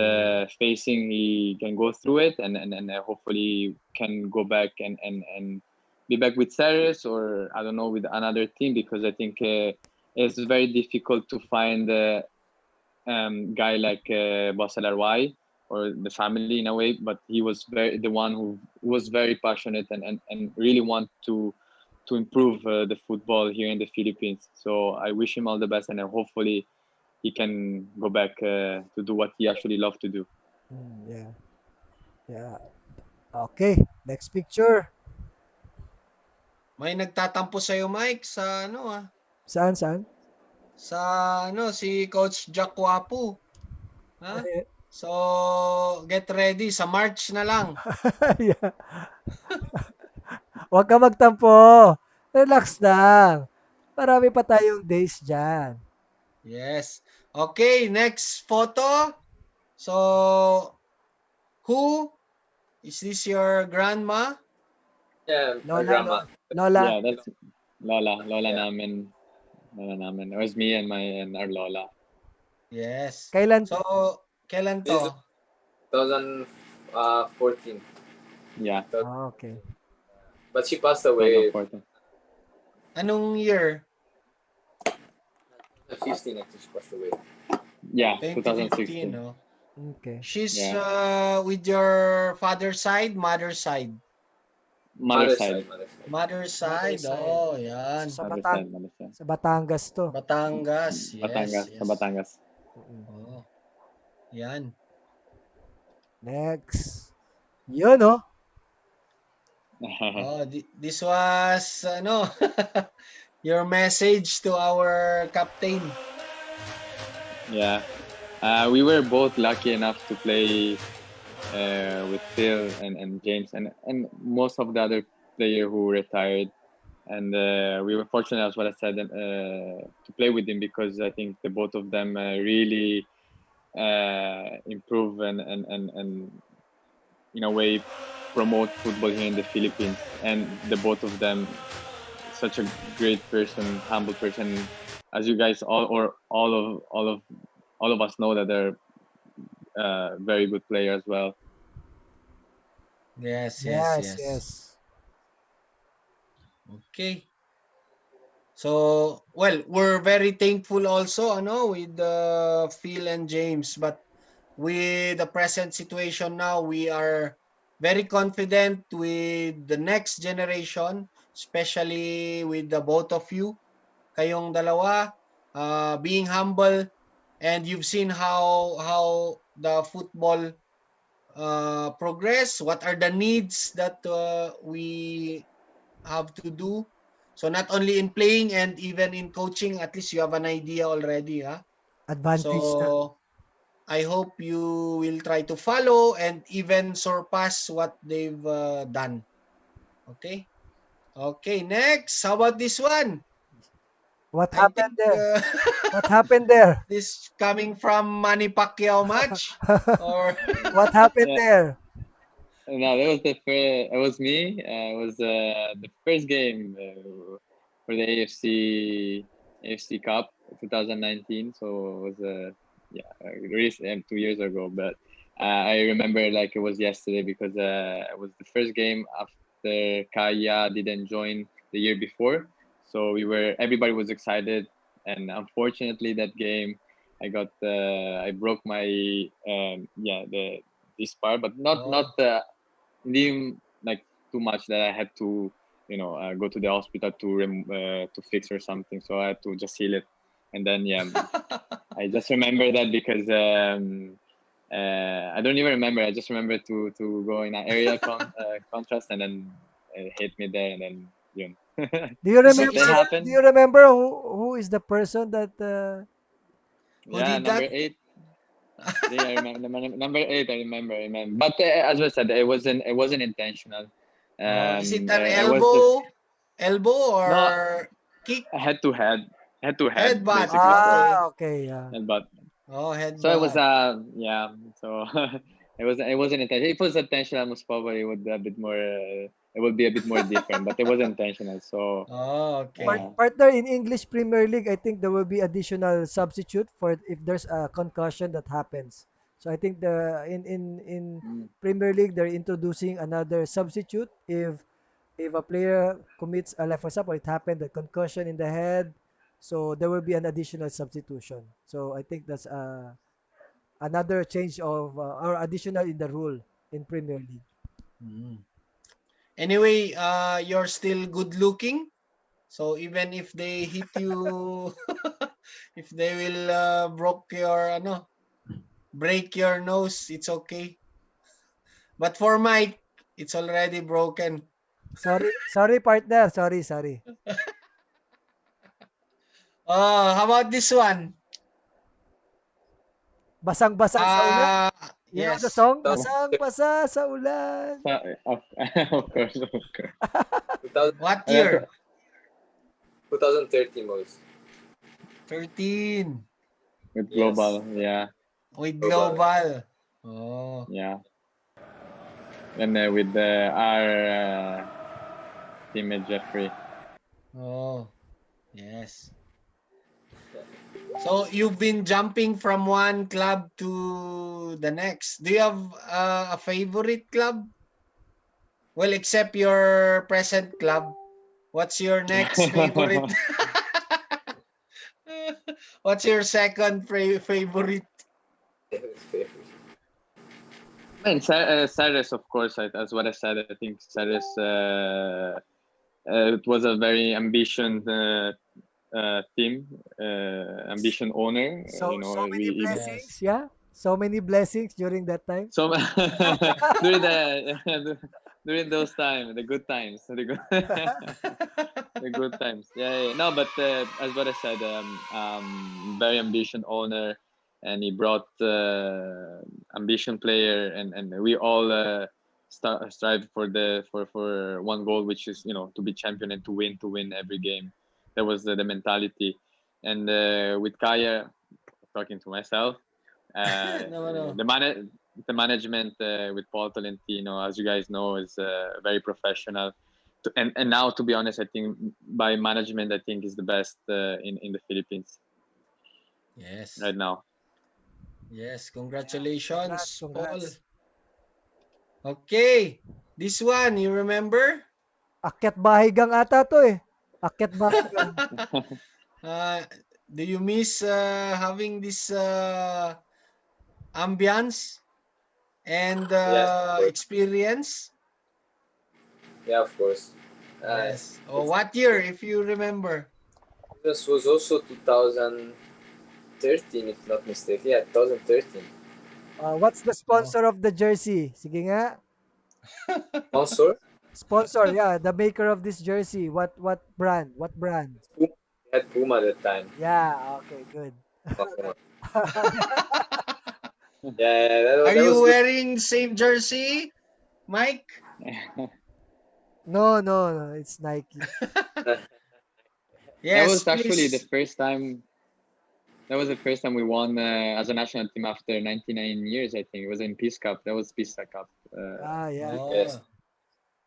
facing, he can go through it and hopefully can go back and be back with Ceres, or I don't know, with another team, because I think it's very difficult to find guy like Boss LRY or the family in a way, but he was the one who was very passionate and really want to improve the football here in the Philippines. So I wish him all the best, and hopefully he can go back to do what he actually loved to do. Yeah. Yeah. Okay, next picture. May nagtatampo sa'yo, Mike, sa Saan? sa si Coach Jack Wapu. Ha? Eh, So, get ready. Sa March na lang. yeah. Huwag ka magtampo. Relax lang. Marami pa tayong days dyan. Yes. Okay, next photo. So, who? Is this your grandma? Yeah, my Lola, grandma. Lola. Yeah, that's Lola Yeah. namin. Lola namin. It was me and our Lola. Yes. Kailan So, kailan This is to? 2014. Yeah, Okay. But she passed away 2014. Anong year? 15. I think she passed away. Yeah, 2015, 2016. no? Okay. She's Yeah. with your father's side, mother's side? Mother Mother side. side, mother side. Mother Mother side. side. Oh, So yan. sa Mother Batang side. Mother side. sa Batangas 'to. Batangas. Yes, Batangas. Sa yes. Batangas. Mm. Oh, yan. Next. 'Yun, oh. Oh, this was ano your message to our captain. Yeah. We were both lucky enough to play with Phil and James and most of the other player who retired. And we were fortunate, as what I said, to play with him because I think the both of them really improve and in a way promote football here in the Philippines. And the both of them, such a great person, humble person, as you guys all of us know that they're very good player as well. Yes, yes, Yes, yes. yes. Okay. So, well, we're very thankful also with Phil and James, but with the present situation now, we are very confident with the next generation, especially with the both of you, kayong dalawa, being humble, and you've seen how the football progress, what are the needs that we have to do. So not only in playing and even in coaching, at least you have an idea already. Huh? Advantage na. So I hope you will try to follow and even surpass what they've done. Okay? Okay, next. How about this one? What I happened think there? What happened there? this coming from Manny Pacquiao match or What happened Yeah, there? no, that was the first. It was me. It was the first game for the AFC Cup 2019. So it was yeah, recent 2 years ago. But I remember like it was yesterday because it was the first game after Kaya didn't join the year before. So everybody was excited, and unfortunately that game I broke my this part, but not oh. hindi like too much that I had to go to the hospital to fix or something. So I had to just heal it, and then yeah, I just remember that because I don't even remember. I just remember to go in an area contrast and then hit me there and then yun. Do you Is it But remember? it is it Do happened. you remember who is the person that who Yeah, did number that? 8. Yeah, I remember number 8. I remember. I remember. But as I said, it wasn't intentional. Oh, is it an It was just elbow no or kick? head to head Headbutt. basically. So Okay. okay, yeah. but Oh, so it was headbutt. yeah. So it wasn't intentional. If it was intentional, most probably it would be a bit more. It would be a bit more different. But it wasn't intentional. So Oh, okay. Partner in English Premier League, I think there will be additional substitute for if there's a concussion that happens. So I think the in mm, Premier League they're introducing another substitute if a player commits like for example it happened the concussion in the head, so there will be an additional substitution. So I think that's another change of or additional in the rule in Premier League. Mm. Anyway, you're still good looking. So even if they hit you, if they will break your nose, it's okay. But for Mike, it's already broken. Sorry partner, sorry. Oh, how about this one? Basang-basa sa ulan. Uh, You know the yes. song? 2000, Basang-basa sa ulan. so, of course, of course. 2000, What That's year? 2013 was 13 with yes, global, yeah, with global. global. Oh. yeah. And with our teammate Jeffrey. Oh. Yes. Yeah. So you've been jumping from one club to the next. Do you have a favorite club? Well, except your present club. What's your next favorite? What's your second favorite? Favorite. And Cyrus, of course, as what I said, I think Cyrus, it was a very ambition team, ambition owner. So so many We blessings, Yes. yeah. So many blessings during that time. so during the during those times, the good times, the good the good times. Yeah. No, but as what I said, very ambition owner, and he brought ambition player, and we all strive for for one goal, which is to be champion and to win every game. That was the mentality, and with Kaya, talking to myself, No, no. the management with Paul Tolentino, as you guys know, is very professional. And now, to be honest, I think by management, I think is the best in the Philippines Yes. right now. Yes. Yeah. Congrats, Congratulations, Paul. congrats. Okay. This one, you remember? Akyat bahay gang ata to eh. Akyat bahay gang. uh, do you miss having this ambience and Yes, of course. experience? Yeah, of course. Uh, Yes. Oh, it's what year, if you remember? this was also 2013, if not mistaken. Yeah, 2013. What's the Oh. sponsor of the jersey? Sige nga. Sponsor? Sponsor, yeah, the maker of this jersey. What brand? What brand? Puma. We had Puma at the time. Yeah, okay, good. Oh, yeah, yeah, Are that you was good. wearing same jersey, Mike? No, no, no, it's Nike. That Yes, was actually the please. first time. That was the first time we won as a national team after 99 years. I think it was in Peace Cup. That was Peace Cup. Ah, yeah. Yes, Oh,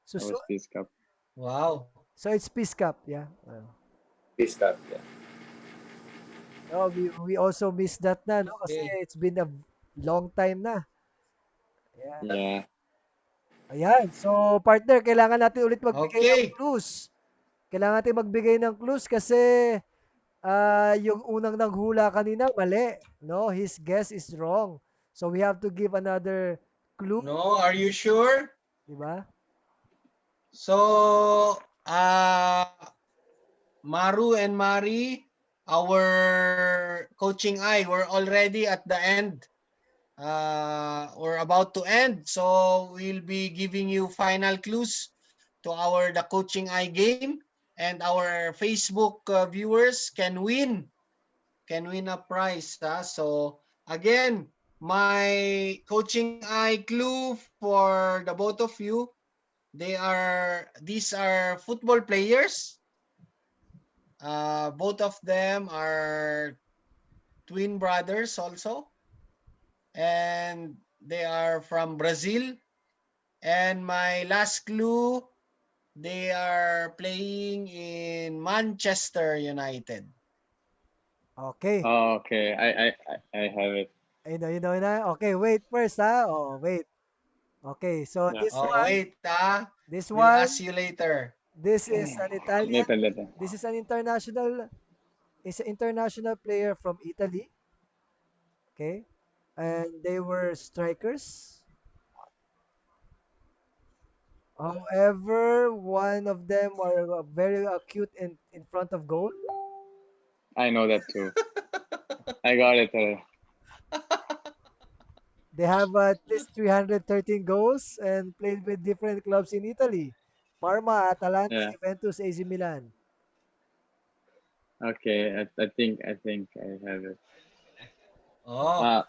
So That so was Peace Cup. wow. so it's Peace Cup, yeah. Peace Cup. Yeah. Oh, we also miss that na, no? Kasi Okay. it's been a long time na. Yeah. Yeah. Ayan. So, partner, kailangan natin ulit magbigay ng Okay. clues. Kailangan natin magbigay ng clues kasi yung unang nanghula kanina, mali. No, his guess is wrong. So, we have to give another clue, No, are you sure? di ba? So, uh, Maru and Mari, our coaching eye, we're already at the end. We're about to end. So, we'll be giving you final clues to our the coaching eye game, and our Facebook viewers can win a prize. So again, my coaching eye clue for the both of you, these are football players. Both of them are twin brothers also, and they are from Brazil. And my last clue, they are playing in Manchester United. Okay. Oh, okay. I have it. Na. Okay, wait first, ha? Oh, wait. Okay, so Yeah. this Oh, one, wait, this we'll ask one, you later. this is an Italian. Later, later. This is an international. Is an international player from Italy. Okay, and they were strikers. However, one of them were very acute in front of goal. I know that too. I got it. They have at least 313 goals and played with different clubs in Italy. Parma, Atalanta, Yeah. Juventus, AC Milan. Okay. I think I have it. Oh, Uh,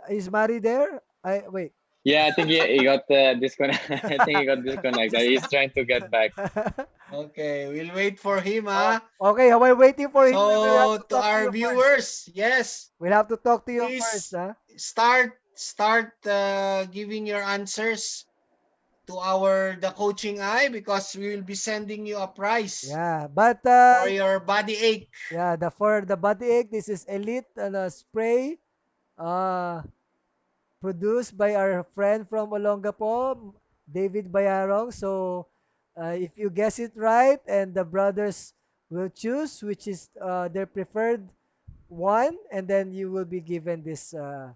Is Mari there? I wait. yeah. I think he got disconnect. I think he got disconnected. Just He's trying to get back. okay. We'll wait for him, oh, okay. While waiting for him, we will have So to to talk to our you first. viewers, yes, We'll have to talk to you first, please huh? start giving your answers to our the coaching eye, because we will be sending you a prize Yeah, but for your body ache. yeah, the for the body ache, this is Elite spray. Uh, produced by our friend from Olongapo, David Bayarong. So, if you guess it right, and the brothers will choose which is their preferred one, and then you will be given this uh,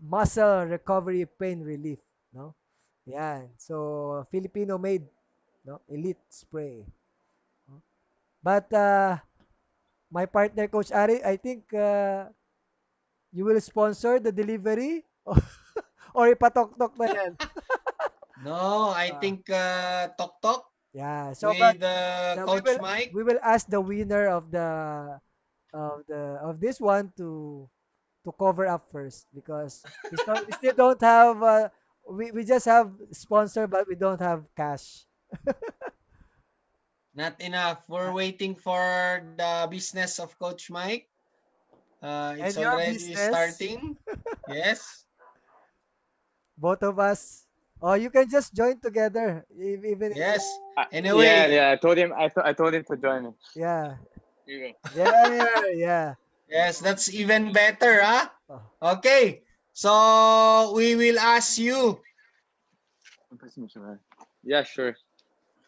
muscle recovery pain relief, no? Yan. So Filipino made, no? Elite spray. No? But my partner Coach Ari, I think you will sponsor the delivery or ipatok-tok na yan. No, I Ah, think Tok Tok yeah. So but with we Coach will Mike. ask the winner of this one to cover up first because we still don't have we just have sponsor but we don't have cash. Not enough. We're waiting for the business of Coach Mike. It's And your already business, starting. Yes. both of us. Oh, you can just join together, even if it's Yes. Yeah, Anyway, yeah. I told him to join me. yeah, Yeah. there, yeah. yes, that's even better, huh? Oh, Okay. So we will ask you, Yeah, sure.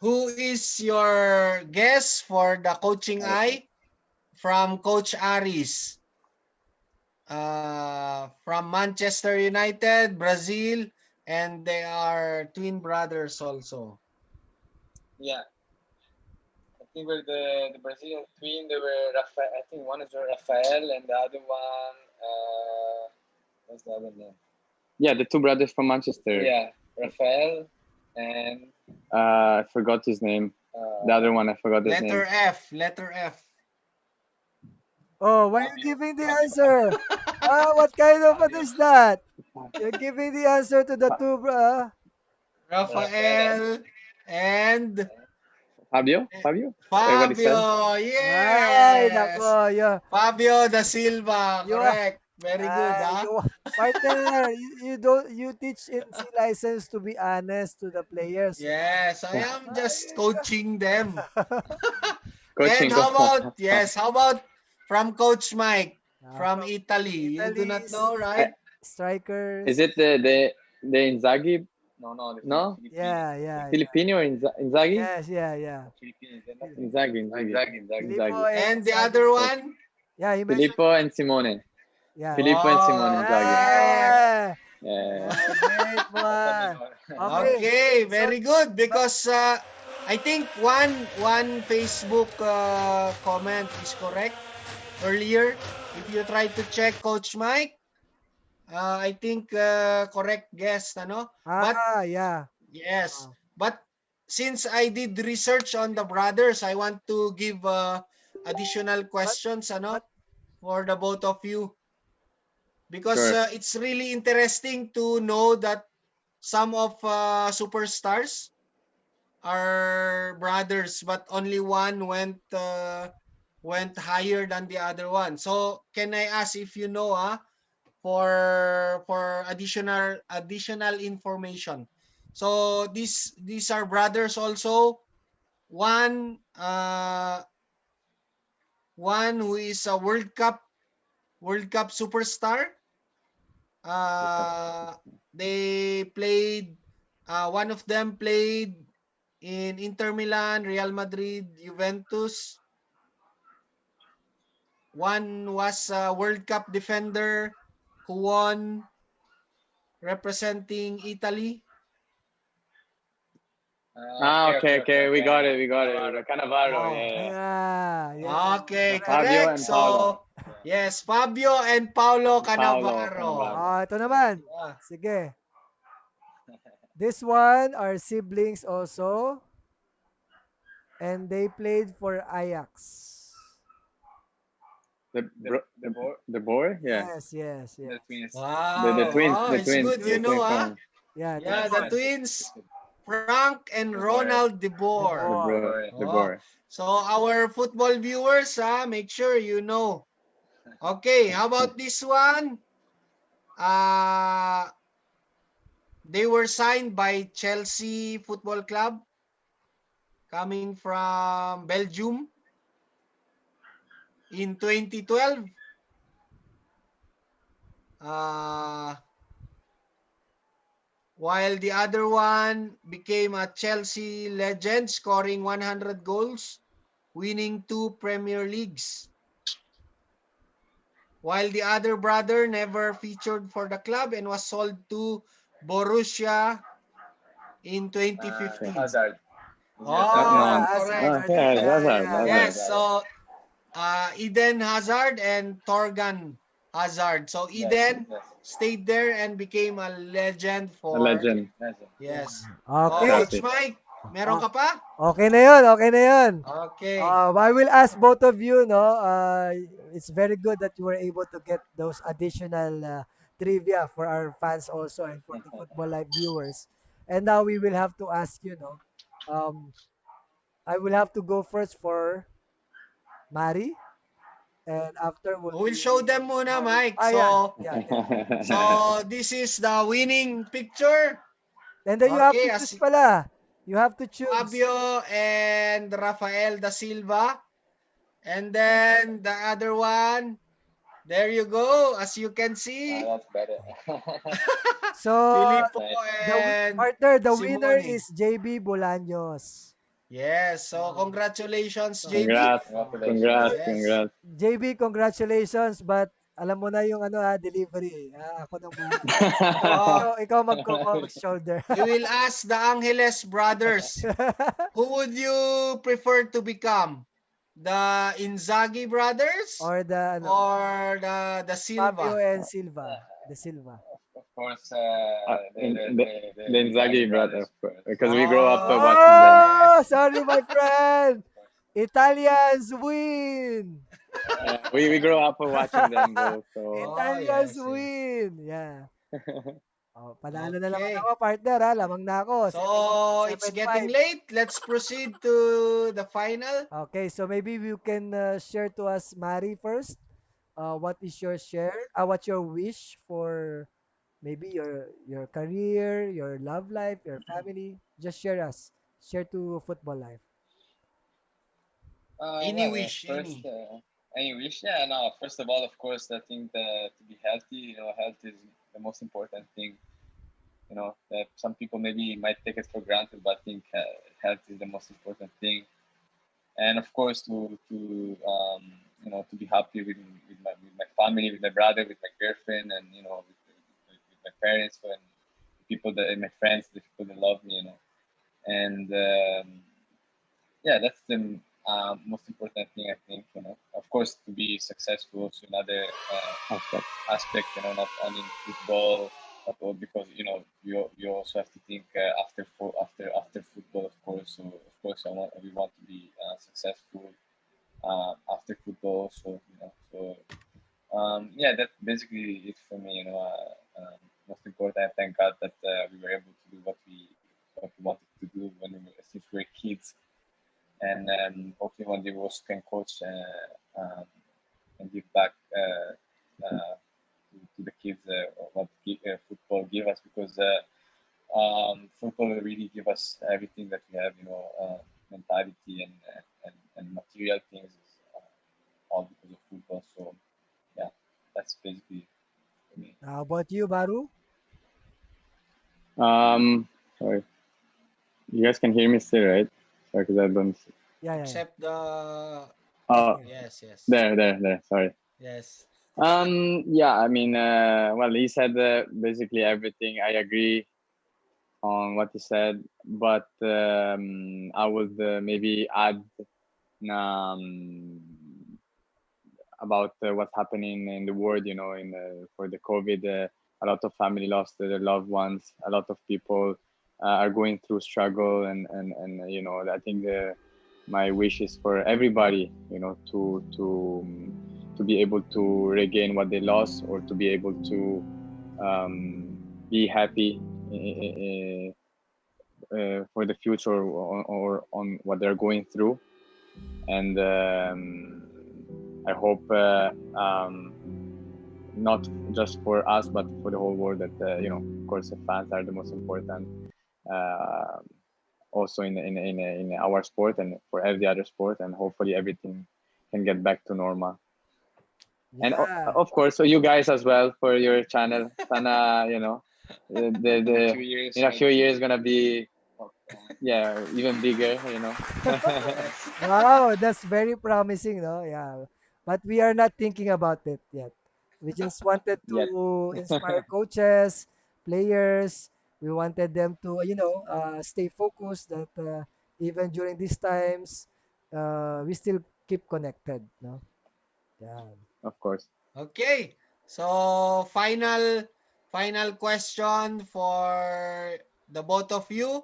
who is your guest for the coaching eye from Coach Aris? From Manchester United, Brazil, and they are twin brothers also. Yeah, I think we're the Brazilian twin. They were Rafael. I think one is Rafael, and the other one. What's the other name? Yeah, the two brothers from Manchester. Yeah, Rafael and I forgot his name. The other one, I forgot his name. Letter F. Letter F. oh, why are you giving the answer? What kind of what is that? You're giving the answer to the two, Rafael and Fabio? Fabio? What he said? Fabio. Ay, nako, Yes. Fabio da Silva. you are, Correct. Very good, huh? partner, you don't, you teach in C license to be honest to the players. Yes, I am just coaching them. And Coaching. how about, yes, how about from Coach Mike from From Italy? You do not Italy's know, right? Is strikers. it the Inzaghi? No, no. Yeah, yeah, yeah. Filipino or Inzaghi? Yes, yeah, yeah. Inzaghi, Inzaghi, Filippo Inzaghi. and And the Inzaghi. other one? Yeah, he mentioned. Filippo and Simone. Yeah. Filippo and Simone Oh, Inzaghi. correct. Yeah. Yeah. Yeah, great one. Okay. Okay, So, very good but, because I think one Facebook comment is correct earlier. If you try to check Coach Mike, I think correct guess, ano? But yeah. yes, Uh, but since I did research on the brothers, I want to give additional but, questions, but, ano, for the both of you because Sure. it's really interesting to know that some of superstars are brothers, but only one went higher than the other one. So can I ask if you know for additional information? So these are brothers also. One one who is a World Cup superstar. They played. One of them played in Inter Milan, Real Madrid, Juventus. One was a World Cup defender who won representing Italy. Okay. We got it. Cannavaro. Oh, Yeah. yeah, yeah. okay, Correct. Fabio correct. and Paolo. So, yes, Fabio and Paulo Paolo Cannavaro. Cannavaro. Ito naman. Yeah. Sige. This one are siblings also. And they played for Ajax. The boy? Yeah. Yes, yes, yes. The Wow. twins. Oh, The it's twins. good Twins. you The know, twins huh? from Yeah, Yeah, that's the twins, Frank and Ronald De the Boer. boy. The Oh, boy. so our football viewers, make sure you know. Okay, how about this one? Uh, they were signed by Chelsea Football Club coming from Belgium in 2012. Uh, while the other one became a Chelsea legend, scoring 100 goals, winning 2 Premier Leagues. while the other brother never featured for the club and was sold to Borussia in 2015. Hazard. No, Oh, no. Hazard. correct. Oh, yeah, Yeah, Hazard, yeah, Hazard. Yes, so Eden Hazard and Torgan Hazard. So Yes, Eden yes. stayed there and became a legend A for, legend. Legend. yeah. yes. Oh, Okay. Coach Classic. Mike, meron O- ka pa? Okay na yun. Okay na yun. Okay. I will ask both of you, no? It's very good that you were able to get those additional trivia for our fans also and for the Football Live viewers. And now we will have to ask you, no? Um, I will have to go first for Mari, and after will We'll show be them muna, Mario. Mike. Ah, yeah, So, yeah, yeah. this is the winning picture. And then you have Okay, to as choose pala. You have to choose. Fabio and Rafael da Silva. And then the other one, there you go. As you can see, That's better. So Filippo Nice. and partner, the winner Simone. is JB Bolaños. Yes, so Oh, congratulations, so JB. Congrats, oh, Congratulations. congrats, Yes. congrats. JB, congratulations, but alam mo na yung ano delivery. Ako nang bahala. Oh, Ikaw magko-cold shoulder. we will ask the Angeles brothers. Who would you prefer to become? The Inzaghi brothers Or the ano, or the Fabio Silva? and Silva. The Silva. Of course, In the the Inzaghi Inzaghi brother, brothers. of course, because we grow up Oh, watching them. Oh, yes. sorry my friend. Italians win. We grow up watching them both. So Oh, Italians yes, yes. win. Yeah. Oh, panalo na naman Okay. ako, partner ha. Lamang na ako. So, it's 7-5. getting late. Let's proceed to the final. Okay, so maybe you can share to us, Mari, first. What is your share? What's your wish for maybe your career, your love life, your family? Just share us. Share to Football Life. Any wish, First, any. any wish? Yeah, no. First of all, of course, I think to be healthy, health is the most important thing. That some people maybe might take it for granted, but I think health is the most important thing. And of course, to be happy with my family, with my brother, with my girlfriend, and with my parents and people and my friends, the people that love me. And yeah, that's the most important thing, I think. Of course, to be successful is another aspect. aspect, not only in football, but because you also have to think after football, of course. So of course, we want to be successful after football. So yeah, that's basically it for me. Most important, I thank God that we were able to do what we wanted to do since we were kids, and hopefully one day we also can coach and give back to the kids what football give us, because football really give us everything that we have, mentality and material things, all because of football. So yeah, that's basically for me. How about you, Baru? Sorry, you guys can hear me still, right? Sorry, because I don't. Yeah, yeah, yeah. Except the... Oh, Okay. Yes, yes. there. Sorry. Yes. Yeah, I mean, well, he said basically everything. I agree on what he said, but I would maybe add um, about what's happening in the world. For the COVID, a lot of family lost their loved ones. A lot of people are going through struggle, and I think my wish is for everybody, to be able to regain what they lost, or to be able to be happy for the future, or on what they're going through. And I hope not just for us, but for the whole world, that of course, the fans are the most important. Uh, Also in our sport, and for every other sport, and hopefully everything can get back to normal. And Yeah. of course, so you guys as well, for your channel. Sana, In a the few years, in a right? few years gonna be, yeah, even bigger. Yes. Wow, that's very promising, no? Yeah. But we are not thinking about it yet. We just wanted Yet, to inspire coaches, players. We wanted them to, stay focused that even during these times, we still keep connected. No? Yeah. of course. Okay. So, final question for the both of you.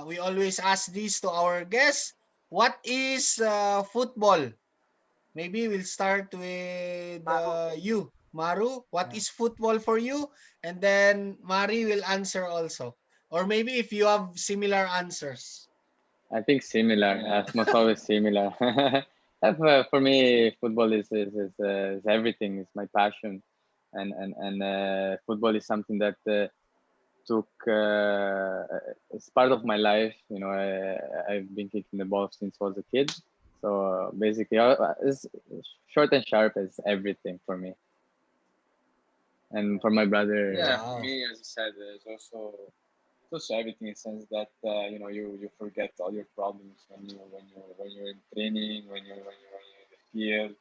We always ask this to our guests. What is football? Maybe we'll start with Maru. you, Maru. What Yeah. is football for you? And then Mari will answer also. Or maybe if you have similar answers. I think similar. Most always similar. For me, football is everything. It's my passion, and football is something that took it's part of my life. I've been kicking the ball since I was a kid. So basically, it's short and sharp is everything for me. And for my brother, yeah, for Wow. me, as you said, it's also everything in the sense that you forget all your problems when you're in training, when you're in the field.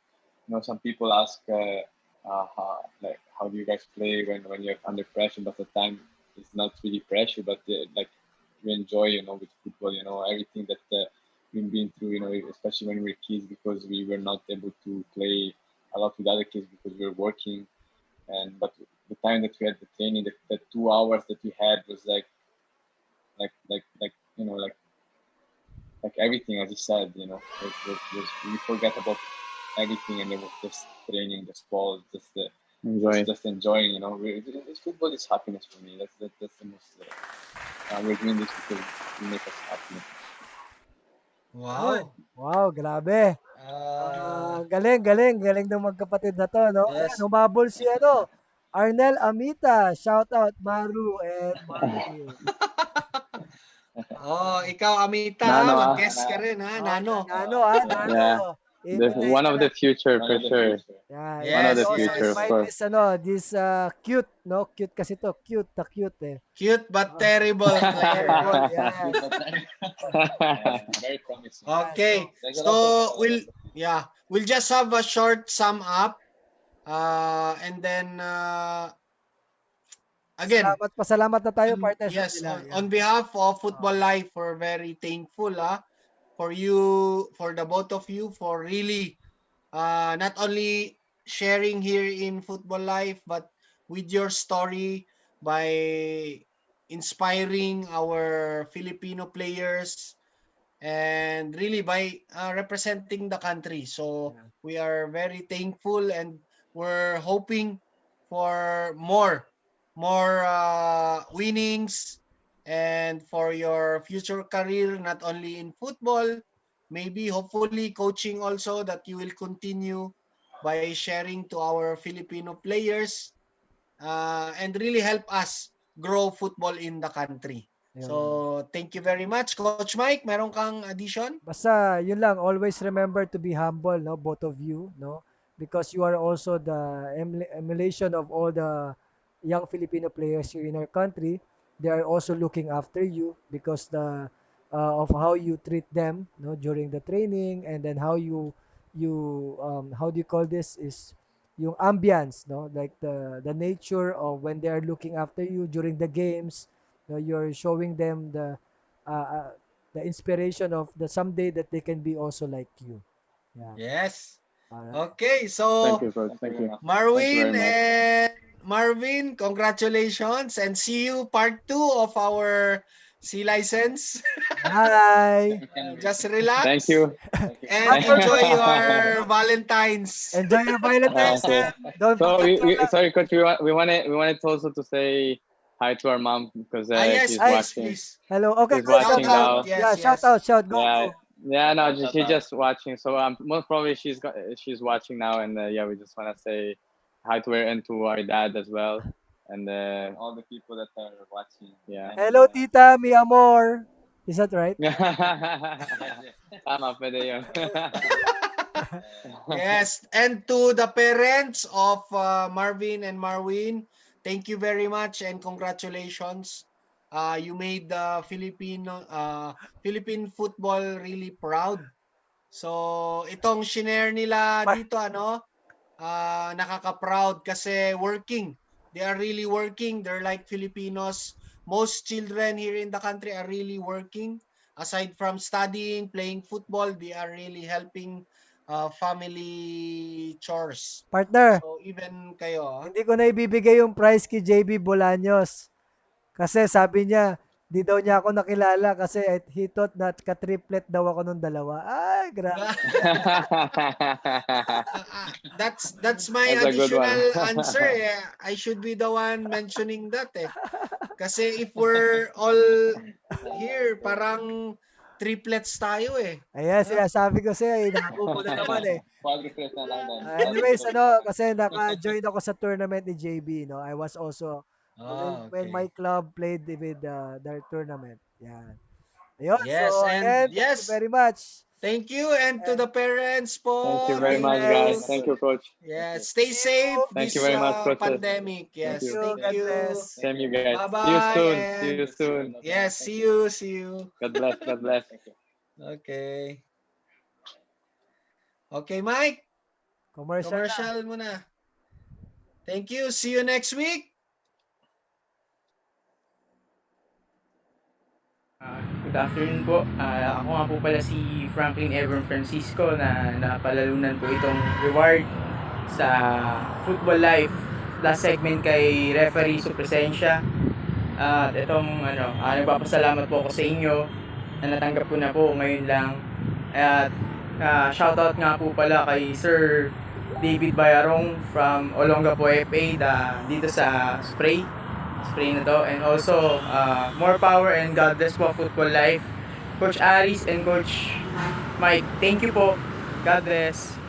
Some people ask how do you guys play when you're under pressure, but the time it's not really pressure, but like you enjoy with football, everything that we've been through, especially when we were kids, because we were not able to play a lot with other kids because we were working. And but the time that we had the training, the 2 hours that we had was like like everything, as you said, we forget about everything, and it was just training, just ball, just the enjoy, just enjoying. Football is happiness for me. That's the most. We're doing this because we make us happy. Yun. Wow. Wow, grabe. Uh, Galing, galing, galing ng magkapatid na to, no? Ayan, yes. humabol si Arnel Amita. Shout out Maru and Mari. Oh, ikaw Amita ha, Nano, mag-guest ka rin ha, Oh, Nano. Nano, Nano. yeah, Imitate one ka of na. the future for sure. Yeah, One of and the Yes, also future, of yes. invite course. this cute, no? Cute kasi to. Cute, the cute eh. Cute but Oh, terrible player. terrible, yes. Very promising. Yeah, Okay. so So we'll just have a short sum up. And then again, pasalamat na tayo partners sa yes, kanila. on Yeah. behalf of Oh, Football Life, we're very thankful for you, for the both of you, for really not only sharing here in Football Life, but with your story by inspiring our Filipino players and really by representing the country. So yeah. we are very thankful, and we're hoping for more winnings, and for your future career, not only in football, maybe hopefully coaching also, that you will continue by sharing to our Filipino players, and really help us grow football in the country. Yun. So, thank you very much. Coach Mike, meron kang addition? Basta yun lang, always remember to be humble, no, both of you, no, because you are also the emulation of all the young Filipino players here in our country. They are also looking after you because the of how you treat them, no, during the training, and then how you how do you call this is yung ambience, no, like the nature of when they are looking after you during the games, no, you're showing them uh, uh, the inspiration of the someday that they can be also like you. Yeah. Yes. All right. Okay, Thank so you, coach. Thank you. Thank you very Marwin much. and Marvin, congratulations, and see you part 2 of our C license. Bye. Just Thank relax you. and But for enjoy your Valentine's. enjoy your Valentine's Okay. and don't So forget to sorry, coach. We wanted also to say hi to our mom because Yes, she's I please, watching. please. hello. Okay, She's go, go, Shout watching go. out. now. Yeah, Yes, shout yes. out, shout, go, Yeah, go. yeah. No, she's just watching. So most probably she's watching now, and yeah, we just wanna say hi to her and to our dad as well, and all the people that are watching. Yeah. Hello, tita, mi amor. Is that right? Tama, pwede yun. Yes, and to the parents of Marvin and Marwin, thank you very much and congratulations. You made the Philippine football really proud. So, itong shinare nila Ma- dito, nakaka-proud kasi working. They are really working. They're like Filipinos. Most children here in the country are really working. Aside from studying, playing football, they are really helping family chores. Partner, So even kayo, hindi ko na ibibigay yung prize kay JB Bolaños. Kasi sabi niya, di daw niya ako nakilala kasi he thought that ka-triplet daw ako nung dalawa. Ay, grabe. that's my That's a good one. additional answer. Eh. I should be the one mentioning that eh. Kasi if we're all here, parang triplets tayo eh. Ayan, Huh? sinasabi ko sa'yo, inako mo na naman eh. Quadruplet na lang din. Anyways, ano, kasi naka-join ako sa tournament ni JB, no? I was also, when my Okay. club played with their tournament. Yan. Ayun, so Yes, and again, thank you yes, very much. thank you, and to And the parents Thank you po, very God much, thank guys. you. bless. Thank you, coach. Thank you. Yes, stay See safe you. Thank you this very much, coaches. pandemic. Thank Yes, you. You, thank God you. bless. Same you guys. See you Bye-bye, soon. See and you soon. yes, see you, see you. God bless. God bless. Okay. Okay, Mike, Commercial na. commercial muna. Thank you. See you next week. Good afternoon po. Ako nga po pala si Franklin Evern Francisco na napalalunan po itong reward sa Football Life. Last segment kay referee Supresensya. At itong nagpapasalamat po ako sa inyo na natanggap ko na po ngayon lang. At shoutout nga po pala kay Sir David Bayarong from Olongapo FA dito sa spray na to, and also more power and God bless po Football Life, Coach Aris and Coach Mike. Thank you po. God bless.